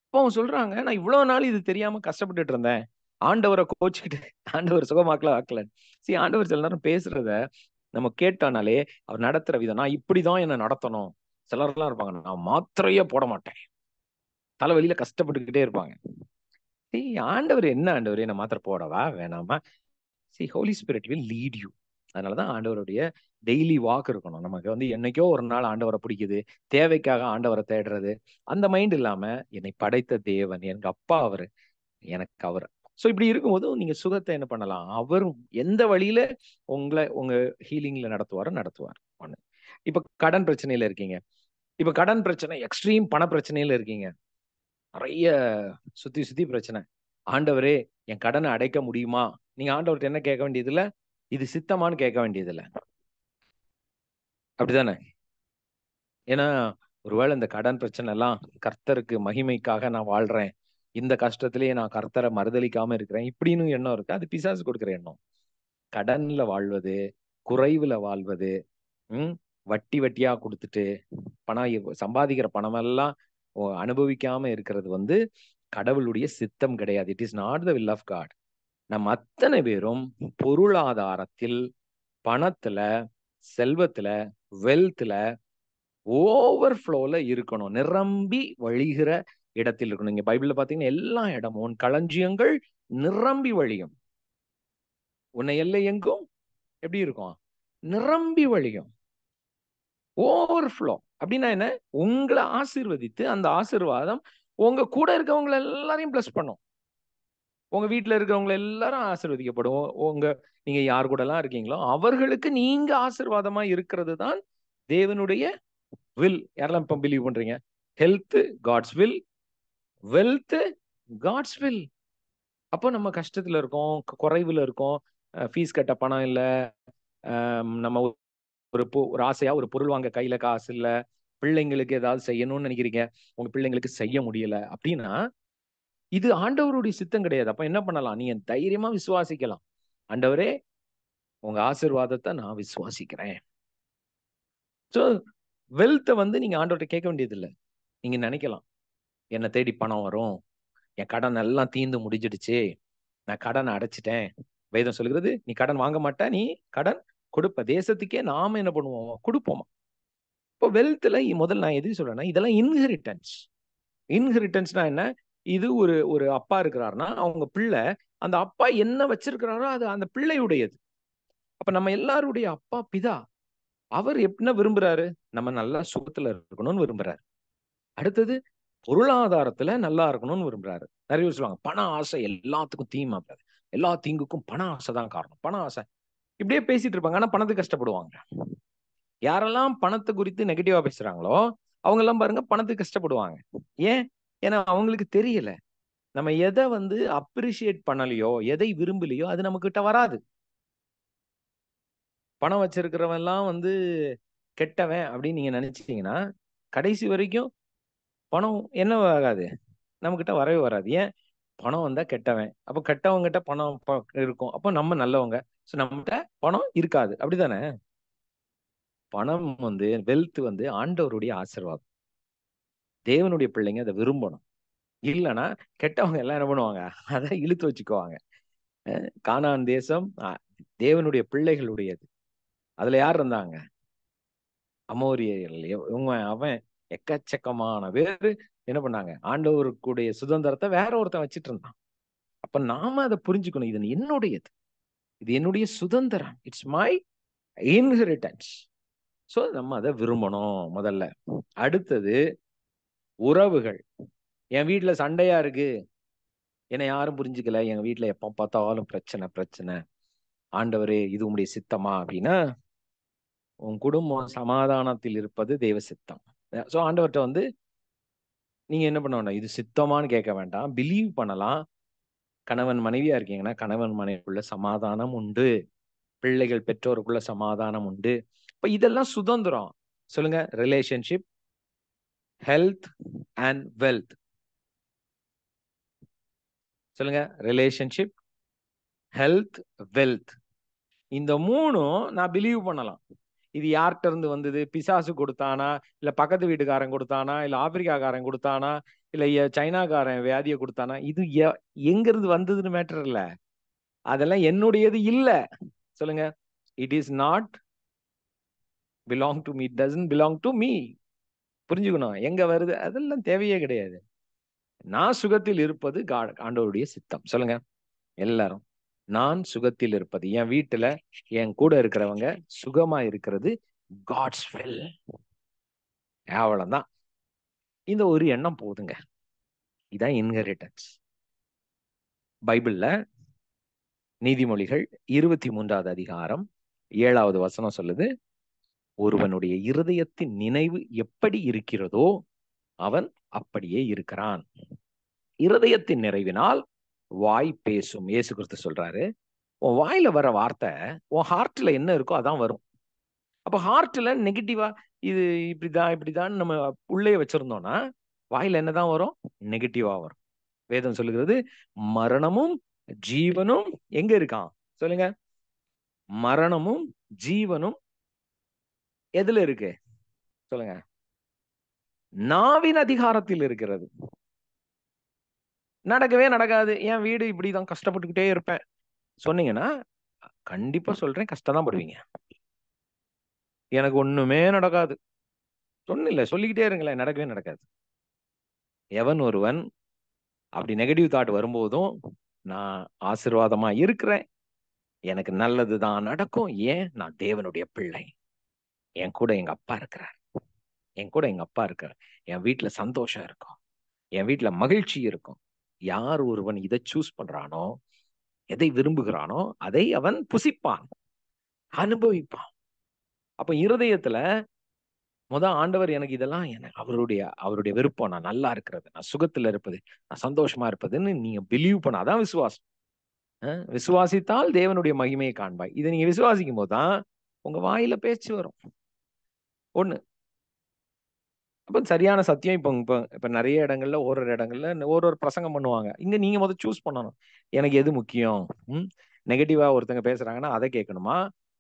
அப்போ அவங்க சொல்றாங்க, நான் இவ்வளவு நாள் இது தெரியாம கஷ்டப்பட்டுட்டு இருந்தேன், ஆண்டவரை கோச்சுக்கிட்டு ஆண்டவர் சுகமாக்கல ஆக்கல. ஆண்டவர் சில நேரம் பேசுறத நம்ம கேட்டானாலே அவர் நடத்துற விதம், நான் இப்படிதான் என்ன நடத்தணும். சிலர்லாம் இருப்பாங்க, நான் மாத்திரையே போட மாட்டேன், தலைவலியில கஷ்டப்பட்டுக்கிட்டே இருப்பாங்க. ஆண்டவர் என்ன, ஆண்டவர் என்ன மாத்திரை போடவா வேணாமா? Holy Spirit will lead you. அதனாலதான் ஆண்டவருடைய டெய்லி வாக் இருக்கணும். நமக்கு வந்து என்னைக்கோ ஒரு நாள் ஆண்டவரை பிடிக்குது, தேவைக்காக ஆண்டவரை தேடுறது, அந்த மைண்ட் இல்லாம என்னை படைத்த தேவன், எங்க அப்பா அவரு, எனக்கு அவர். சோ இப்படி இருக்கும்போது நீங்க சுகத்தை என்ன பண்ணலாம், அவர் எந்த வழியில உங்க ஹீலிங்ல நடத்துவார். ஒண்ணு. இப்ப கடன் பிரச்சனையில இருக்கீங்க, இப்ப கடன் பிரச்சனை, எக்ஸ்ட்ரீம் பண பிரச்சனையில இருக்கீங்க, நிறைய சுத்தி சுத்தி பிரச்சனை. ஆண்டவரே என் கடனை அடைக்க முடியுமா? நீங்க ஆண்டவர்கிட்ட என்ன கேட்க வேண்டியது இல்ல, இது சித்தமானு கேட்க வேண்டியது இல்ல. அப்படிதானே? ஏன்னா ஒருவேளை இந்த கடன் பிரச்சனை எல்லாம் கர்த்தருக்கு மகிமைக்காக நான் வாழ்றேன், இந்த கஷ்டத்திலேயே நான் கர்த்தரை மறுதலிக்காம இருக்கிறேன், இப்படின்னு எண்ணம் இருக்கு. அது பிசாசு கொடுக்குற எண்ணம். கடன்ல வாழ்வது, குறைவுல வாழ்வது, வட்டி வட்டியா கொடுத்துட்டு பணம் சம்பாதிக்கிற பணம் எல்லாம் அனுபவிக்காம இருக்கிறது வந்து கடவுளுடைய சித்தம் கிடையாது. It is not the will of God. நம்ம அத்தனை பேரும் பொருளாதாரத்தில், பணத்துல, செல்வத்துல, வெல்த்ல ஓவர்ஃப்ளோல இருக்கணும், நிரம்பி வழிகிற இடத்தில் இருக்கணும். இங்க பைபிள்ல பாத்தீங்கன்னா எல்லா இடமும் களஞ்சியங்கள் நிரம்பி வழியும், உன்னை எல்லை எங்கும் எப்படி இருக்கும், நிரம்பி வழியும். ஓவர்ஃப்ளோ அப்படின்னா என்ன, உங்களை ஆசீர்வதித்து அந்த ஆசீர்வாதம் உங்க கூட இருக்கவங்க எல்லாரையும் பிளஸ் பண்ணும். உங்க வீட்டுல இருக்கிறவங்க எல்லாரும் ஆசீர்வதிக்கப்படும். நீங்க யார் கூட எல்லாம் இருக்கீங்களோ அவர்களுக்கு நீங்க ஆசீர்வாதமா இருக்கிறது தான் தேவனுடைய வில். யாரெல்லாம் இப்ப பிலீவ் பண்றீங்க? Health God's will, wealth God's will. அப்போ நம்ம கஷ்டத்துல இருக்கோம், குறைவுல இருக்கோம், ஃபீஸ் கட்ட பணம் இல்ல, நம்ம ஒரு ஆசையா ஒரு பொருள் வாங்க கையில காசு இல்ல, பிள்ளைங்களுக்கு ஏதாவது செய்யணும்னு நினைக்கிறீங்க, உங்க பிள்ளைங்களுக்கு செய்ய முடியல அப்படின்னா இது ஆண்டவருடைய சித்தம் கிடையாது. அப்ப என்ன பண்ணலாம்? நீங்க தைரியமா விசுவாசிக்கலாம். ஆண்டவரே, உங்க ஆசீர்வாதத்தை நான் விசுவாசிக்கிறேன். ஸோ வெல்த்தை நீங்க ஆண்டவர்கிட்ட கேட்க வேண்டியது இல்லை. நீங்க நினைக்கலாம், என்னை தேடி பணம் வரும், என் கடன் எல்லாம் தீர்ந்து முடிஞ்சிடுச்சு, நான் கடனை அடைச்சிட்டேன். வேதம் சொல்லுகிறது, நீ கடன் வாங்க மாட்ட, நீ கடன் கொடுப்ப. தேசத்துக்கே நாம என்ன பண்ணுவோம்? கொடுப்போமா. இப்போ வெல்த்ல முதல்ல நான் எது சொல்றேன்னா, இதெல்லாம் இன்ஹெரிட்டன்ஸ். இன்ஹெரிட்டன்ஸ்னா என்ன? இது ஒரு அப்பா இருக்கிறாருன்னா அவங்க பிள்ளை, அந்த அப்பா என்ன வச்சிருக்கிறாரோ அது அந்த பிள்ளையுடையது. அப்ப நம்ம எல்லாருடைய அப்பா பிதா, அவர் என்ன விரும்புறாரு? நம்ம நல்லா சுகத்துல இருக்கணும்னு விரும்புறாரு. அடுத்தது பொருளாதாரத்துல நல்லா இருக்கணும்னு விரும்புறாரு. நிறைய பேர் சொல்லுவாங்க, பண ஆசை எல்லாத்துக்கும் தீமா, எல்லா தீங்குக்கும் பண ஆசை தான் காரணம், பண ஆசை. இப்படியே பேசிட்டு இருப்பாங்க. ஆனா பணத்துக்கு கஷ்டப்படுவாங்க. யாரெல்லாம் பணத்தை குறித்து நெகட்டிவா பேசுறாங்களோ அவங்க எல்லாம் பாருங்க பணத்துக்கு கஷ்டப்படுவாங்க. ஏன்? ஏன்னா அவங்களுக்கு தெரியல, நம்ம எதை அப்ரிஷியேட் பண்ணலையோ, எதை விரும்பலையோ அது நம்ம கிட்ட வராது. பணம் வச்சிருக்கிறவன் எல்லாம் கெட்டவன் அப்படின்னு நீங்க நினைச்சீங்கன்னா கடைசி வரைக்கும் பணம் என்ன ஆகாது, நம்ம கிட்ட வரவே வராது. ஏன்? பணம் வந்தா கெட்டவன், அப்ப கெட்டவங்கிட்ட பணம் இருக்கும், அப்ப நம்ம நல்லவங்க, ஸோ நம்மகிட்ட பணம் இருக்காது. அப்படிதானே? பணம் வெல்த் ஆண்டவருடைய ஆசீர்வாதம். தேவனுடைய பிள்ளைங்க அதை விரும்பணும். இல்லைன்னா கெட்டவங்க எல்லாம் என்ன பண்ணுவாங்க? அதை இழுத்து வச்சுக்குவாங்க. கானான் தேசம் தேவனுடைய பிள்ளைகளுடையது. அதுல யார் இருந்தாங்க? அமோரியர்கள். அவன் எக்கச்சக்கமான பேரு என்ன பண்ணாங்க? ஆண்டவருக்குடைய சுதந்திரத்தை வேற ஒருத்தன் வச்சிட்டு இருந்தான். அப்ப நாம அதை புரிஞ்சுக்கணும், இது என்னுடையது, இது என்னுடைய சுதந்திரம், இட்ஸ் மை இன்ஹெரிட்டன்ஸ். ஸோ நம்ம அதை விரும்பணும் முதல்ல. அடுத்தது உறவுகள். என் வீட்டுல சண்டையா இருக்கு, என்னை யாரும் புரிஞ்சுக்கல, எங்க வீட்டுல எப்ப பார்த்தாலும் பிரச்சனை பிரச்சனை, ஆண்டவரே இது உங்களுடைய சித்தமா அப்படின்னா, உன் குடும்பம் சமாதானத்தில் இருப்பது தெய்வ சித்தம். ஸோ ஆண்டவர்கிட்ட நீங்க என்ன பண்ண வேண்டாம், இது சித்தமான்னு கேட்க வேண்டாம், பிலீவ் பண்ணலாம். கணவன் மனைவியா இருக்கீங்கன்னா கணவன் மனைவிக்குள்ள சமாதானம் உண்டு, பிள்ளைகள் பெற்றோருக்குள்ள சமாதானம் உண்டு. இப்ப இதெல்லாம் சுதந்திரம். சொல்லுங்க, ரிலேஷன்ஷிப், ஹெல்த் அண்ட் வெல்த். சொல்லுங்க, ரிலேஷன்ஷிப், ஹெல்த், வெல்த். இந்த மூணும் நான் பிலீவ் பண்ணலாம். இது யார்கிட்ட இருந்து வந்தது? பிசாசு கொடுத்தானா, இல்ல பக்கத்து வீட்டுக்காரன் கொடுத்தானா, இல்ல ஆப்பிரிக்காக்காரன் கொடுத்தானா, இல்ல சைனாக்காரன் வியாதியை கொடுத்தானா, இது எங்க இருந்து வந்ததுன்னு மேட்டர் இல்ல, அதெல்லாம் என்னுடையது இல்ல. சொல்லுங்க, it is not belong to me, it doesn't belong to me. புரிஞ்சுக்கணும், எங்க வருது அதெல்லாம் தேவையே கிடையாது. நான் சுகத்தில் இருப்பது ஆண்டவருடைய சித்தம். சொல்லுங்க எல்லாரும், நான் சுகத்தில் இருப்பது, என் வீட்டுல என் கூட இருக்கிறவங்க சுகமா இருக்கிறது காட்ஸ் வில். அவ்வளவுதான். இந்த ஒரு எண்ணம் போதுங்க. இதான் இன்ஹெரிட்டன்ஸ். பைபிள்ல நீதிமொழிகள் 23வது அதிகாரம் 7வது வசனம் சொல்லுது, ஒருவனுடைய இருதயத்தின் நினைவு எப்படி இருக்கிறதோ அவன் அப்படியே இருக்கிறான். இருதயத்தின் நிறைவினால் வாய் பேசும். இயேசு கிறிஸ்து சொல்றாரு, உன் வாயில வர வார்த்தை உன் ஹார்ட்ல என்ன இருக்கோ அதான் வரும். அப்ப ஹார்ட்ல நெகட்டிவா இது இப்படிதான் நம்ம உள்ளே வச்சிருந்தோம்னா வாயில என்னதான் வரும்? நெகட்டிவா வரும். வேதம் சொல்லுகிறது, மரணமும் ஜீவனும் எங்க இருக்கான்? சொல்லுங்க, மரணமும் ஜீவனும் எதுல இருக்கு? சொல்லுங்க, நாவின் அதிகாரத்தில் இருக்கிறது. நடக்கவே நடக்காது, என் வீடு இப்படிதான் கஷ்டப்பட்டுக்கிட்டே இருப்பேன் சொன்னீங்கன்னா கண்டிப்பா சொல்றேன், கஷ்டம் தான் படுவீங்க. எனக்கு ஒண்ணுமே நடக்காது சொன்னில்ல, சொல்லிக்கிட்டே இருங்களேன், நடக்கவே நடக்காது. எவன் ஒருவன் அப்படி நெகட்டிவ் தாட் வரும்போதும் நான் ஆசீர்வாதமா இருக்கிறேன், எனக்கு நல்லதுதான் நடக்கும், ஏன்? நான் தேவனுடைய பிள்ளை, என் கூட எங்க அப்பா இருக்கிறார், என் கூட எங்க அப்பா இருக்கிறார், என் வீட்டுல சந்தோஷம் இருக்கும், என் வீட்டுல மகிழ்ச்சி இருக்கும். யார் ஒருவன் இதை சூஸ் பண்றானோ, எதை விரும்புகிறானோ அதை அவன் புசிப்பான், அனுபவிப்பான். அப்ப இருதயத்துல ஆண்டவர் எனக்கு இதெல்லாம் எனக்கு அவருடைய விருப்பம், நான் நல்லா இருக்கிறது, நான் சுகத்துல இருப்பது, நான் சந்தோஷமா இருப்பதுன்னு நீங்க பிலீவ் பண்ணாதான் விசுவாசம். விசுவாசித்தால் தேவனுடைய மகிமையை காண்பாய். இதை நீங்க விசுவாசிக்கும் போதுதான் உங்க வாயில பேச்சு வரும். ஒண்ணு. அப்ப சரியான சத்தியம். இப்ப நிறைய இடங்கள்ல ஒரு இடங்கள்ல ஒரு பிரசங்கம் பண்ணுவாங்க. இங்க நீங்க சூஸ் பண்ணணும். எனக்கு எது முக்கியம்? நெகட்டிவா ஒருத்தங்க பேசுறாங்கன்னா அதை கேட்கணுமா,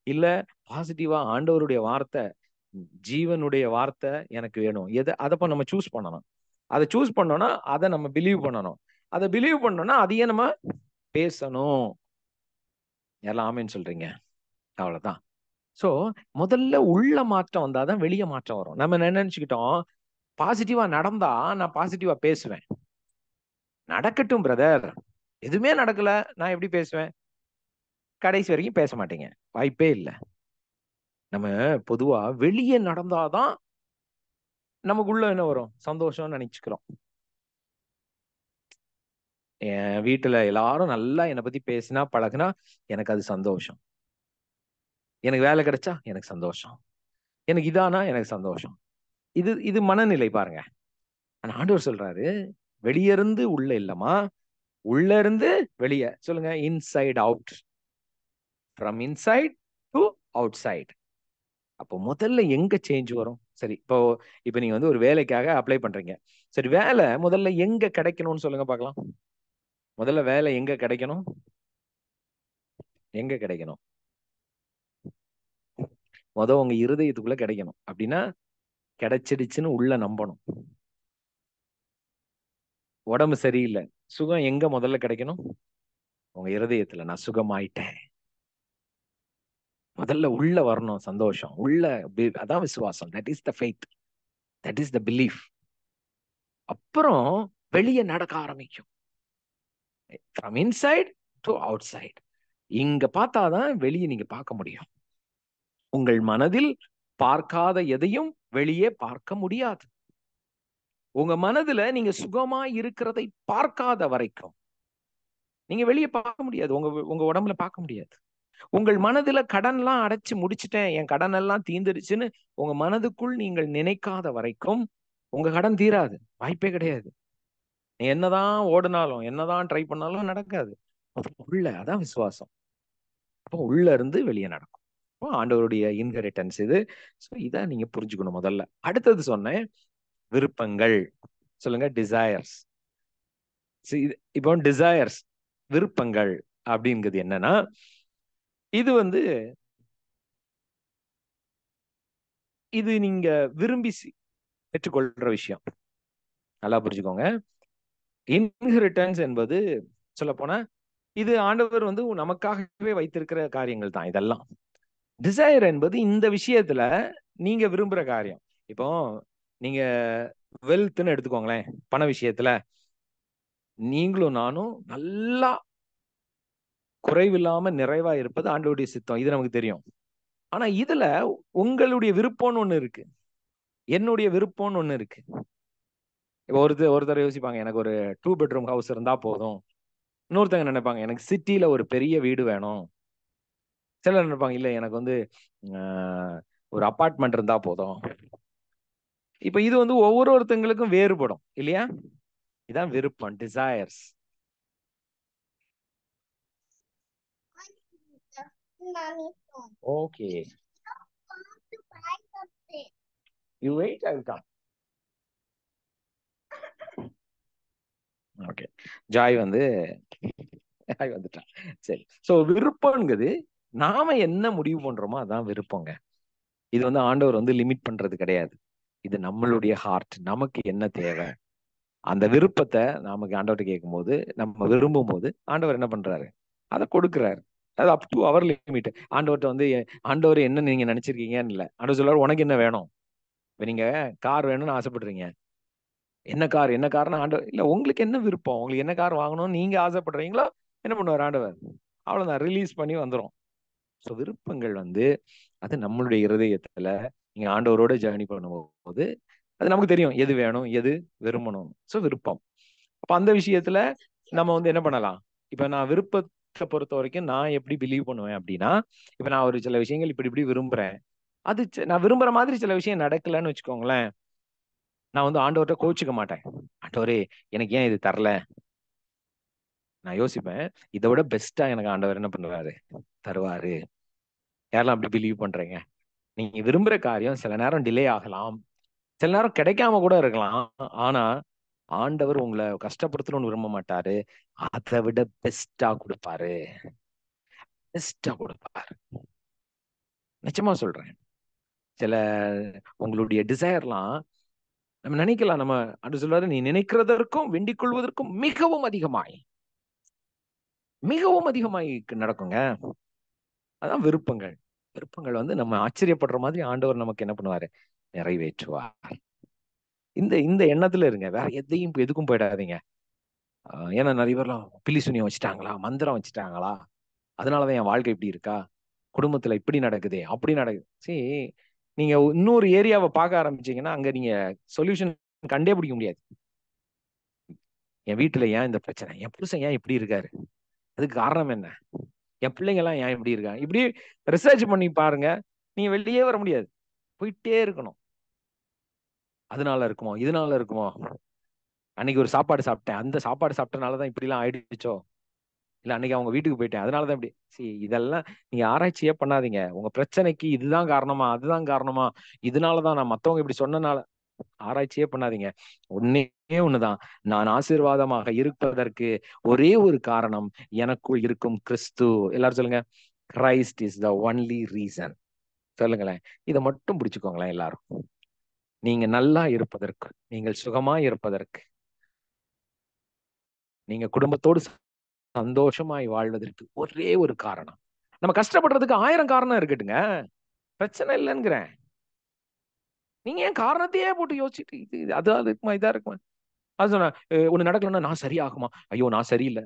இல்ல பாசிட்டிவா ஆண்டவருடைய வார்த்தை, ஜீவனுடைய வார்த்தை எனக்கு வேணும், அதை நம்ம சூஸ் பண்ணணும். அதை சூஸ் பண்ணோம்னா அதை நம்ம பிலீவ் பண்ணணும். அதை பிலீவ் பண்ணோம்னா அதையே நம்ம பேசணும். எல்லாம் ஆமேன்னு சொல்றீங்க? அவ்வளவுதான். சோ முதல்ல உள்ள மாற்றம் வந்தாதான் வெளியே மாற்றம் வரும். நம்ம என்ன நினைச்சுக்கிட்டோம், பாசிட்டிவா நடந்தா நான் பாசிட்டிவா பேசுவேன். நடக்கட்டும் பிரதர், எதுவுமே நடக்கல நான் எப்படி பேசுவேன்? கடைசி வரைக்கும் பேச மாட்டீங்க, வாய்ப்பே இல்லை. நம்ம பொதுவா வெளியே நடந்தாதான் நமக்குள்ள என்ன வரும்? சந்தோஷம்னு நினைச்சுக்கிறோம். என் வீட்டுல எல்லாரும் நல்லா என்னை பத்தி பேசினா பழகுனா எனக்கு அது சந்தோஷம். எனக்கு வேலை கிடைச்சா எனக்கு சந்தோஷம். எனக்கு இதானா எனக்கு சந்தோஷம். இது மனநிலை பாருங்க. ஆனா ஆண்டவர் சொல்றாரு, வெளியிருந்து உள்ள இல்லமா, உள்ள இருந்து வெளியே. சொல்லுங்க, inside out, from inside to outside. அப்போ முதல்ல எங்க சேஞ்ச் வரும்? சரி, இப்போ நீங்க ஒரு வேலைக்காக அப்ளை பண்றீங்க. சரி, வேலை முதல்ல எங்க கிடைக்கணும்னு சொல்லுங்க பார்க்கலாம். முதல்ல வேலை எங்க கிடைக்கணும்? எங்க கிடைக்கணும்? உங்க இருதயத்துக்குள்ள கிடைக்கணும். அப்படின்னா கிடைச்சிடுச்சுன்னு உள்ள நம்பணும். உடம்பு சரியில்லை, சுகம் எங்க முதல்ல கிடைக்கணும்? உங்க இருதயத்துல, நான் சுகமாயிட்டேன். முதல்ல உள்ள வரணும் சந்தோஷம். உள்ள அதான் விசுவாசம். That is the faith, that is the belief. அப்புறம் வெளியே நடக்க ஆரம்பிக்கும். From inside to outside. இங்க பார்த்தாதான் வெளியே நீங்க பார்க்க முடியும். உங்கள் மனதில் பார்க்காத எதையும் வெளியே பார்க்க முடியாது. உங்க மனதுல நீங்க சுகமா இருக்கிறதை பார்க்காத வரைக்கும் நீங்க வெளியே பார்க்க முடியாது. உங்க உடம்புல பார்க்க முடியாது. உங்கள் மனதுல கடன்லாம் அடைச்சு முடிச்சுட்டேன், என் கடன் எல்லாம் தீந்துடுச்சுன்னு உங்க மனதுக்குள் நீங்கள் நினைக்காத வரைக்கும் உங்க கடன் தீராது, வாய்ப்பே கிடையாது. நீ என்னதான் ஓடினாலும் என்னதான் ட்ரை பண்ணாலும் நடக்காது. உள்ள, அதான் விசுவாசம். அப்போ உள்ள இருந்து வெளியே நடக்கும். ஆண்டவருடைய இன்ஹெரிட்டன்ஸ் இது. இதான் நீங்க புரிஞ்சுக்கணும். முதல்ல அடுத்தது சொன்னேன், விருப்பங்கள். சொல்லுங்க, டிசையர்ஸ். இப்போ டிசையர்ஸ், விருப்பங்கள் அப்படிங்கிறது என்னன்னா, இது நீங்க விரும்பி பெற்றுக்கொள்ற விஷயம். நல்லா புரிஞ்சுக்கோங்க. இன்ஹெரிட்டன்ஸ் என்பது சொல்ல போனா இது ஆண்டவர் நமக்காகவே வைத்திருக்கிற காரியங்கள் தான் இதெல்லாம். டிசைர் என்பது இந்த விஷயத்துல நீங்க விரும்புற காரியம். இப்போ நீங்க வெல்த்ன்னு எடுத்துக்கோங்களேன். பண விஷயத்துல நீங்களும் நானும் நல்லா குறைவில்லாம நிறைவா இருப்பது ஆண்டவருடைய சித்தம், இது நமக்கு தெரியும். ஆனா இதுல உங்களுடைய விருப்பம்னு ஒண்ணு இருக்கு, என்னுடைய விருப்பம்னு ஒண்ணு இருக்கு. ஒருத்தர் யோசிப்பாங்க, எனக்கு ஒரு 2 பெட்ரூம் ஹவுஸ் இருந்தா போதும். இன்னொருத்தங்க நினைப்பாங்க, எனக்கு சிட்டில ஒரு பெரிய வீடு வேணும். சிலர் நினைப்பாங்க, இல்ல எனக்கு ஒரு அபார்ட்மெண்ட் இருந்தா போதும். இப்ப இது ஒவ்வொருத்தங்களுக்கும் வேறுபடும் இல்லையா? இதான் விருப்பம், desires. Okay, you wait, I will come. Okay, Joy வந்துட்டான். சரி, சோ விருப்பம்ங்கிறது நாம என்ன முடிவு பண்றோமோ அதான் விருப்பங்க. இது ஆண்டவர் லிமிட் பண்றது கிடையாது. இது நம்மளுடைய ஹார்ட், நமக்கு என்ன தேவை அந்த விருப்பத்தை நமக்கு ஆண்டவர்கிட்ட கேட்கும் போது, நம்ம விரும்பும் போது ஆண்டவர் என்ன பண்றாரு? அதை கொடுக்குறாரு. அது அப் டு அவர் லிமிட். ஆண்டவர்கிட்ட ஆண்டவர் என்ன நீங்க நினைச்சிருக்கீங்கன்னு இல்லை. ஆண்டவர் சொல்றாரு, உனக்கு என்ன வேணும்? இப்ப நீங்க கார் வேணும்னு ஆசைப்படுறீங்க. என்ன கார்னா ஆண்டவர் இல்ல, உங்களுக்கு என்ன விருப்பம், உங்களுக்கு என்ன கார் வாங்கணும்னு நீங்க ஆசைப்படுறீங்களோ என்ன பண்ணுவார் ஆண்டவர்? அவ்வளவுதான், ரிலீஸ் பண்ணி வந்துடும். ஸோ விருப்பங்கள் அது நம்மளுடைய இருதயத்துல நீங்க ஆண்டவரோட ஜேர்னி பண்ணும்போது அது நமக்கு தெரியும் எது வேணும் எது விரும்பணும். ஸோ விருப்பம். அப்ப அந்த விஷயத்துல நம்ம வந்து என்ன பண்ணலாம்? இப்ப நான் விருப்பத்தை பொறுத்த வரைக்கும் நான் எப்படி பிலீவ் பண்ணுவேன் அப்படின்னா, இப்ப நான் ஒரு சில விஷயங்கள் இப்படி இப்படி விரும்புறேன். அது நான் விரும்புற மாதிரி சில விஷயம் நடக்கலன்னு வச்சுக்கோங்களேன், நான் வந்து ஆண்டவர்கிட்ட கோவிச்சுக்க மாட்டேன். ஆண்டவரே எனக்கு ஏன் இது தரல? நான் யோசிப்பேன், இதை விட பெஸ்டா எனக்கு ஆண்டவர் என்ன பண்ணுவாரு? தருவாரு. யாரெல்லாம் அப்படி பிலீவ் பண்றீங்க? நீங்க விரும்புற காரியம் சில நேரம் டிலே ஆகலாம், சில நேரம் கிடைக்காம கூட இருக்கலாம். ஆனா ஆண்டவர் உங்களை கஷ்டப்படுத்தணும்னு விரும்ப மாட்டாரு. அதை விட பெஸ்டா கொடுப்பாரு. பெஸ்டா கொடுப்பாரு. நிச்சயமா சொல்றேன். சில உங்களுடைய டிசைர்லாம் நம்ம நினைக்கலாம், நம்ம அது சொல்றாரு, நீ நினைக்கிறதற்கும் வேண்டிக் கொள்வதற்கும் மிகவும் அதிகமாய் மிகவும் அதிகமாய் நடக்குங்க. அதான் விருப்பங்கள். விருப்பங்கள் வந்து நம்ம ஆச்சரியப்படுற மாதிரி ஆண்டவர் நமக்கு என்ன பண்ணுவாரு? நிறைவேற்றுவார். இந்த இந்த எண்ணத்துல இருங்க. வேற எதையும் எதுக்கும் போயிடாதீங்க. ஏன்னா நிறைய பேர்லாம் பில்லி சுனியம் வச்சுட்டாங்களா, மந்திரம் வச்சுட்டாங்களா, அதனாலதான் என் வாழ்க்கை இப்படி இருக்கா, குடும்பத்துல இப்படி நடக்குது அப்படி நடக்குது. சரி, நீங்க இன்னொரு ஏரியாவை பார்க்க ஆரம்பிச்சீங்கன்னா அங்க நீங்க சொல்யூஷன் கண்டே பிடிக்க முடியாது. என் வீட்டுல ஏன் இந்த பிரச்சனை, என் புருஷன் ஏன் இப்படி இருக்காரு, அதுக்கு காரணம் என்ன, என் பிள்ளைங்க எல்லாம் ஏன் இப்படி இருக்காங்க, இப்படி ரிசர்ச் பண்ணி பாருங்க. நீங்க வெளியே வர முடியாது. போயிட்டே இருக்கணும். அதனால இருக்குமோ, இதனால இருக்குமோ, அன்னைக்கு ஒரு சாப்பாடு சாப்பிட்டேன், அந்த சாப்பாடு சாப்பிட்டனாலதான் இப்படி எல்லாம் ஆயிடுச்சோ, இல்ல அன்னைக்கு அவங்க வீட்டுக்கு போயிட்டேன் அதனாலதான் இப்படி. இதெல்லாம் நீங்க ஆராய்ச்சியே பண்ணாதீங்க. உங்க பிரச்சனைக்கு இதுதான் காரணமா, அதுதான் காரணமா, இதனாலதான் நான் மத்தவங்க இப்படி சொன்னனால ஆராய்ச்சியே பண்ணாதீங்க. ஒன்னே ஒண்ணுதான், நான் ஆசீர்வாதமாக இருப்பதற்கு ஒரே ஒரு காரணம், எனக்குள் இருக்கும் கிறிஸ்து. எல்லாரும் சொல்லுங்க, Christ is the only reason. சொல்லுங்களேன், இதை மட்டும் பிடிச்சுக்கோங்களேன் எல்லாரும். நீங்க நல்லா இருப்பதற்கு, நீங்கள் சுகமா இருப்பதற்கு, நீங்க குடும்பத்தோடு சந்தோஷமாய் வாழ்வதற்கு ஒரே ஒரு காரணம். நம்ம கஷ்டப்படுறதுக்கு 1000 காரணம் இருக்கட்டுங்க, பிரச்சனை இல்லைங்கிறேன். நீங்க ஏன் காரணத்தையே போட்டு யோசிச்சுட்டு இது அதா இருக்குமா இதா இருக்குமா? அது சொன்ன ஒண்ணு நடக்கலன்னா நான் சரியாகுமா, ஐயோ நான் சரியில்லை.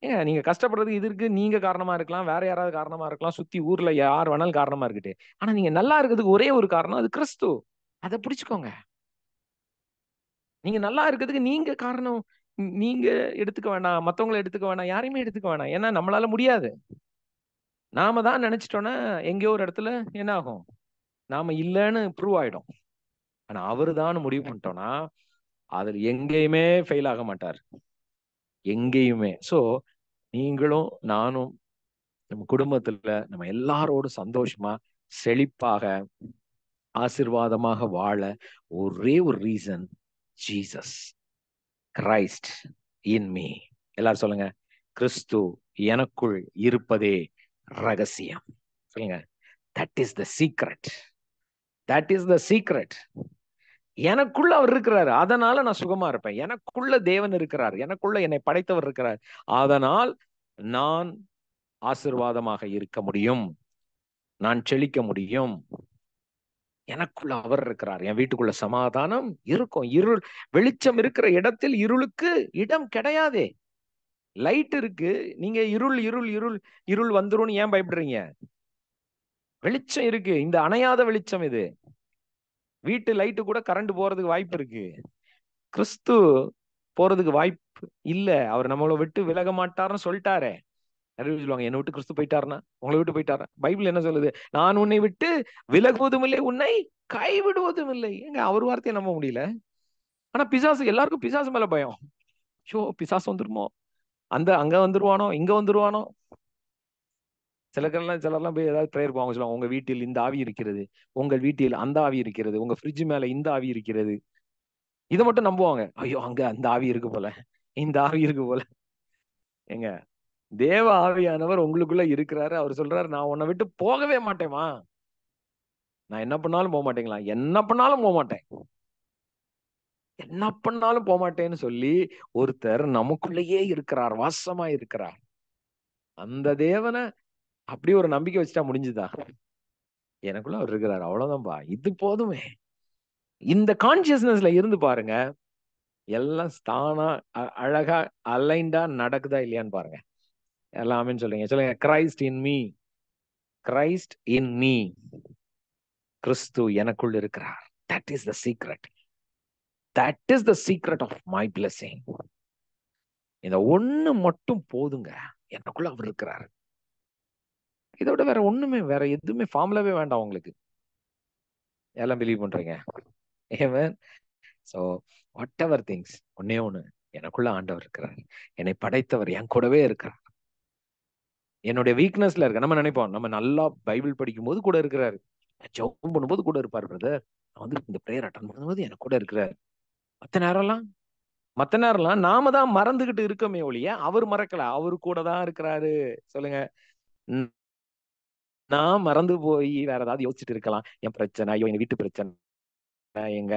ஏங்க நீங்க கஷ்டப்படுறதுக்கு இது இருக்கு, நீங்க காரணமா இருக்கலாம், வேற யாராவது காரணமா இருக்கலாம், சுத்தி ஊர்ல யார் வேணாலும் காரணமா இருக்கட்டு. ஆனா நீங்க நல்லா இருக்கிறதுக்கு ஒரே ஒரு காரணம், அது கிறிஸ்து. அதை பிடிச்சுக்கோங்க. நீங்க நல்லா இருக்கிறதுக்கு நீங்க காரணம். நீங்க எடுத்துக்க வேணாம், மத்தவங்களை எடுத்துக்க வேணாம், யாரையுமே எடுத்துக்க வேணாம். ஏன்னா நம்மளால முடியாது. நாம தான் நினைச்சிட்டோம்னா எங்கேயோ ஒரு இடத்துல என்ன ஆகும், நாம இல்லைன்னு ப்ரூவ் ஆயிடும். ஆனா அவரு தான் முடிவு பண்ணிட்டோம்னா அதுல எங்கேயுமே ஃபெயில் ஆக மாட்டார், எங்கேயுமே. சோ நீங்களும் நானும் நம்ம குடும்பத்துல நம்ம எல்லாரோடும் சந்தோஷமா செழிப்பாக ஆசீர்வாதமாக வாழ ஒரே ஒரு reason, Jesus Christ in me. எல்லாரும் சொல்லுங்க, கிறிஸ்து எனக்குள் இருப்பதே ரகசியம். சொல்லுங்க, that is the secret. That is the secret. எனக்குள்ள அவர் இருக்கிறாரு, அதனால நான் சுகமா இருப்பேன். எனக்குள்ள தேவன் இருக்கிறார், எனக்குள்ள என்னை படைத்தவர் இருக்கிறார், அதனால் நான் ஆசீர்வாதமாக இருக்க முடியும், நான் செழிக்க முடியும். எனக்குள்ள அவர் இருக்கிறார், என் வீட்டுக்குள்ள சமாதானம் இருக்கும். இருள் வெளிச்சம் இருக்கிற இடத்தில் இருளுக்கு இடம் கிடையாதே. லைட் இருக்கு, நீங்க இருள் இருள் இருள் இருள் வந்துரும்னு ஏன் பயப்படுறீங்க? வெளிச்சம் இருக்கு, இந்த அணையாத வெளிச்சம் இது. வீட்டு லைட்டு கூட கரண்ட் போறதுக்கு வாய்ப்பு இருக்கு, கிறிஸ்து போறதுக்கு வாய்ப்பு இல்ல. அவர் நம்மளை விட்டு விலக மாட்டார்னு சொல்லிட்டாரே. நிறைய சொல்லுவாங்க, என்னை விட்டு கிறிஸ்து போயிட்டாருன்னா, உங்களை விட்டு போயிட்டாரா? பைபிள் என்ன சொல்லுது? நான் உன்னை விட்டு விலகுவதும் இல்லை, உன்னை கைவிடுவதும் இல்லை. எங்க அவர் வார்த்தையை நம்ப முடியல. ஆனா பிசாசு, எல்லாருக்கும் பிசாசு மேல பயம். ஷோ பிசாசு வந்துருமோ, அங்க வந்துருவானோ, இங்க வந்துருவானோ. சிலர்லாம் போய் ஏதாவது ப்ரேயர் போவாங்க, சொல்லுவாங்க, உங்க வீட்டில் இந்த ஆவி இருக்கிறது, உங்கள் வீட்டில் அந்த ஆவி இருக்கிறது, உங்க ஃப்ரிட்ஜ் மேல இந்த ஆவி இருக்கிறது. இதை மட்டும் நம்புவாங்க. ஐயோ அங்க அந்த ஆவி இருக்கு போல, இந்த ஆவி இருக்கு போல. எங்க தேவ ஆவியானவர் உங்களுக்குள்ள இருக்கிறாரு. அவர் சொல்றாரு, நான் உன்னை விட்டு போகவே மாட்டேமா, நான் என்ன பண்ணாலும் போக மாட்டேங்களா, என்ன பண்ணாலும் போக மாட்டேன், என்ன பண்ணாலும் போக மாட்டேன்னு சொல்லி ஒருத்தர் நமக்குள்ளேயே இருக்கிறார், வாசமா இருக்கிறார். அந்த தேவனை அப்படி ஒரு நம்பிக்கை வச்சுட்டா முடிஞ்சுதா? எனக்குள்ள அவர் இருக்கிறார், அவ்வளவுதான்பா, இது போதுமே. இந்த கான்சியஸ்னஸ்ல இருந்து பாருங்க, எல்லாம் தானா அழகா அலைண்டா நடக்குதா இல்லையான்னு பாருங்க. எல்லாமே சொல்றீங்க, சொல்லுங்க, Christ in me, Christ in me, கிறிஸ்து எனக்குள் இருக்கிறார். That is the secret. That is the secret of my blessing. இந்த ஒண்ணு மட்டும் போதுங்க, எனக்குள்ள அவர் இருக்கிறாரு. இதோட வேற ஒண்ணுமே, வேற எதுவுமே ஃபார்முலாவே வேண்டாம் உங்களுக்கு. எல்லாம் பிலீவ் பண்றீங்க? Amen. So whatever things, ஒன்னே ஒண்ணு, எனக்குள்ள ஆண்டவர் இருக்கிறார், என்னை படைத்தவர் என் கூடவே இருக்கிறார். என்னுடைய வீக்னஸ்ல இருக்க, நம்ம நினைப்போம் நம்ம நல்லா பைபிள் படிக்கும் போது கூட இருக்கிறாரு, ஜெபம் பண்ணும்போது கூட இருப்பார் பிரதர், நான் வந்து இந்த பிரேயர் அட்டன் பண்ணும்போது எனக்கு கூட இருக்கிறார். மத்த நேரம்லாம் நாம தான் மறந்துகிட்டு இருக்கோமே ஒழிய அவர் மறக்கல, அவரு கூட தான் இருக்கிறாரு. சொல்லுங்க. நான் மறந்து போய் வேற ஏதாவது யோசிச்சுட்டு இருக்கலாம், என் பிரச்சனை, ஐயோ எங்க வீட்டு பிரச்சனை, எங்க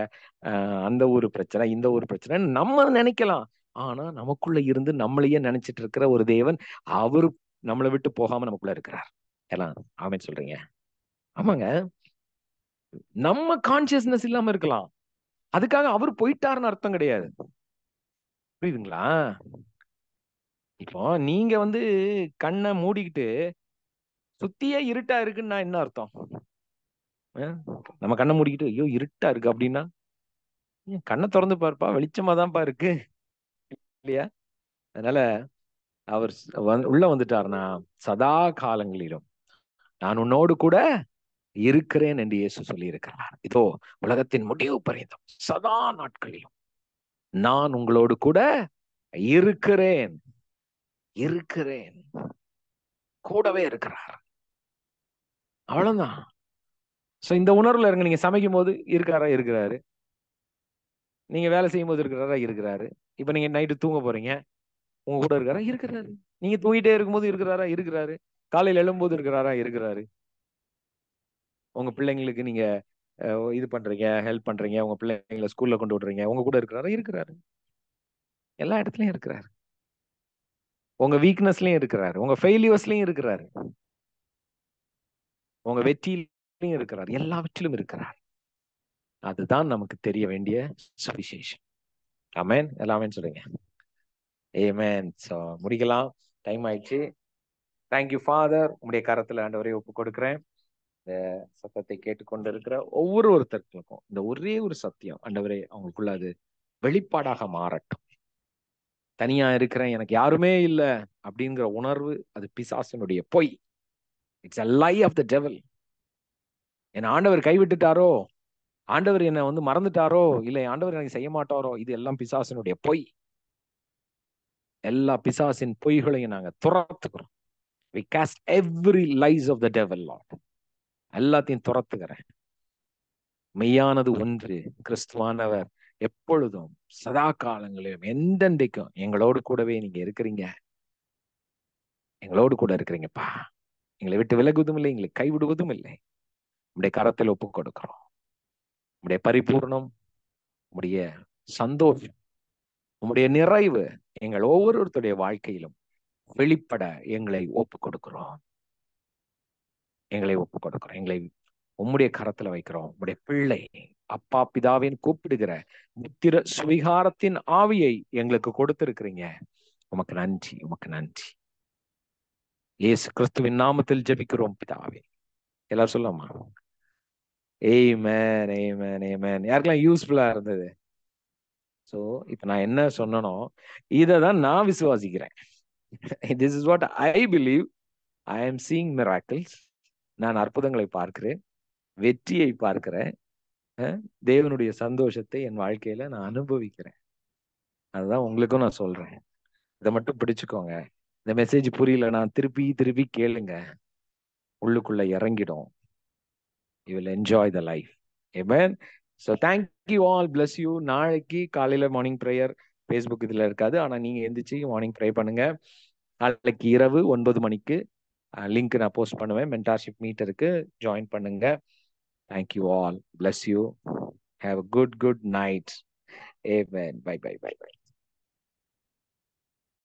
அந்த ஊர் பிரச்சனை, இந்த ஊர் பிரச்சனை நம்ம நினைக்கலாம். ஆனா நமக்குள்ள இருந்து நம்மளையே நினைச்சிட்டு இருக்கிற ஒரு தேவன், அவரு நம்மளை விட்டு போகாம நமக்குள்ள இருக்கிறார். எல்லாம் ஆமென் சொல்றீங்க? ஆமாங்க. நம்ம கான்சியஸ்னஸ் இல்லாம இருக்கலாம், அதுக்காக அவர் போயிட்டாருன்னு அர்த்தம் கிடையாது. புரியுதுங்களா? இப்போ நீங்க வந்து கண்ணை மூடிக்கிட்டு சுத்தியே இருட்டா இருக்குன்னா என்ன அர்த்தம்? நம்ம கண்ணை மூடிக்கிட்டு ஐயோ இருட்டா இருக்கு அப்படின்னா, கண்ணை திறந்து பாருப்பா, வெளிச்சமா தான்ப்பா இருக்கு இல்லையா? அதனால அவர் உள்ள வந்துட்டாருன்னா, சதா காலங்களிலும் நான் உன்னோடு கூட இருக்கிறேன் என்று இயேசு சொல்லி இருக்கிறார். இதோ உலகத்தின் முடிவு பரியந்தம் சதா நாட்களிலும் நான் உங்களோடு கூட இருக்கிறேன். கூடவே இருக்கிறார். அவ்வளவுதான். சோ இந்த உணர்வுல இருங்க. நீங்க சமைக்கும் போது இருக்கிறாரு, நீங்க வேலை செய்யும் போது இருக்கிறாரு. இப்ப நீங்க நைட்டு தூங்க போறீங்க, உங்க கூட இருக்கிறாரு. நீங்க தூங்கிட்டே இருக்கும்போது இருக்கிறாரு. காலையில எழும்போது இருக்கிறாரு. உங்க பிள்ளைங்களுக்கு நீங்க இது பண்றீங்க, ஹெல்ப் பண்றீங்க, உங்க பிள்ளைங்களை ஸ்கூல்ல கொண்டு விடுறீங்க, உங்க கூட இருக்கிறாரு. எல்லா இடத்துலயும் இருக்கிறாரு. உங்க வீக்னஸ்லயும் இருக்கிறாரு, உங்க ஃபெயிலியர்ஸ்லயும் இருக்கிறாரு, உங்க வெற்றியிலையும் இருக்கிறார், எல்லாவற்றிலும் இருக்கிறார். அதுதான் நமக்கு தெரிய வேண்டிய சுவிசேஷம். ஆமென். எல்லாமே சொல்லுங்க. ஆமென். சோ முடிக்கலாம், டைம் ஆயிடுச்சு. Thank you father. உங்களுடைய கரத்துல ஆண்டவரை ஒப்பு கொடுக்கிறேன். இந்த சத்தத்தை கேட்டுக்கொண்டு இருக்கிற ஒவ்வொருத்தருக்கும் இந்த ஒரே ஒரு சத்தியம் ஆண்டவரே அவங்களுக்குள்ள அது வெளிப்பாடாக மாறட்டும். தனியா இருக்கிறேன், எனக்கு யாருமே இல்லை அப்படிங்கிற உணர்வு அது பிசாசனுடைய பொய். It's a lie of the devil. என் ஆண்டவர் கைவிட்டுட்டாரோ, ஆண்டவர் என்னை வந்து மறந்துட்டாரோ, இல்லை ஆண்டவர் எனக்கு செய்ய மாட்டாரோ, இது எல்லாம் பிசாசனுடைய பொய். எல்லா பிசாசின் பொய்களையும் நாங்க துரத்துக்கிறோம். We cast every lies of the devil, Lord. எல்லாத்தையும் துரத்துக்கிறேன். மெய்யானது ஒன்று, கிறிஸ்துவானவர் எப்பொழுதும் சதா காலங்களிலும் எந்தெந்தைக்கும் எங்களோடு கூடவே நீங்க இருக்கிறீங்க. எங்களோடு கூட இருக்கிறீங்கப்பா. எங்களை விட்டு விலகுவதும் இல்லை, எங்களை கைவிடுவதும் இல்லை. உங்களுடைய கரத்தில் ஒப்பு கொடுக்கிறோம். உங்களுடைய பரிபூர்ணம், உங்களுடைய சந்தோஷம், உங்களுடைய நிறைவு எங்கள் ஒவ்வொருத்தருடைய வாழ்க்கையிலும் வெளிப்பட எங்களை ஒப்பு கொடுக்கிறோம். எங்களை உம்முடைய கரத்துல வைக்கிறோம். உம்முடைய பிள்ளை அப்பா பிதாவின் கூப்பிடுகிற புத்திர சுவிகாரத்தின் ஆவியை எங்களுக்கு கொடுத்திருக்கிறீங்க. உமக்கு நன்றி. இயேசு கிறிஸ்துவின் நாமத்தில் ஜெபிக்கிறோம் பிதாவே. எல்லாரும் சொல்லலாமா? ஆமென், ஆமென், ஆமென். யாருக்கெல்லாம் யூஸ்ஃபுல்லா இருந்தது? சோ இப்ப நான் என்ன சொன்னனோ இததான் நான் விசுவாசிக்கிறேன். This is what I believe. I am seeing miracles. நான் அற்புதங்களை பார்க்கிறேன், வெற்றியை பார்க்கிறேன், தேவனுடைய சந்தோஷத்தை என் வாழ்க்கையில நான் அனுபவிக்கிறேன். அதுதான் உங்களுக்கும் நான் சொல்றேன். இதை மட்டும் பிடிச்சுக்கோங்க. இந்த மெசேஜ் புரியல, நான் திருப்பி கேளுங்க, உள்ளுக்குள்ள இறங்கிடும். You will enjoy the life. Amen. So thank you all. Bless you. நாளைக்கு காலையில மார்னிங் ப்ரேயர் Facebook இதுல இருக்காது, ஆனா நீங்க எந்திரிச்சு மார்னிங் ப்ரே பண்ணுங்க. நாளைக்கு இரவு 9 மணிக்கு லிங்க் நான் போஸ்ட் பண்ணுவேன். மென்டார்ஷிப் மீட் இருக்கு, ஜாயின் பண்ணுங்க. Thank you all. Bless you. Have a good night. Amen. Bye.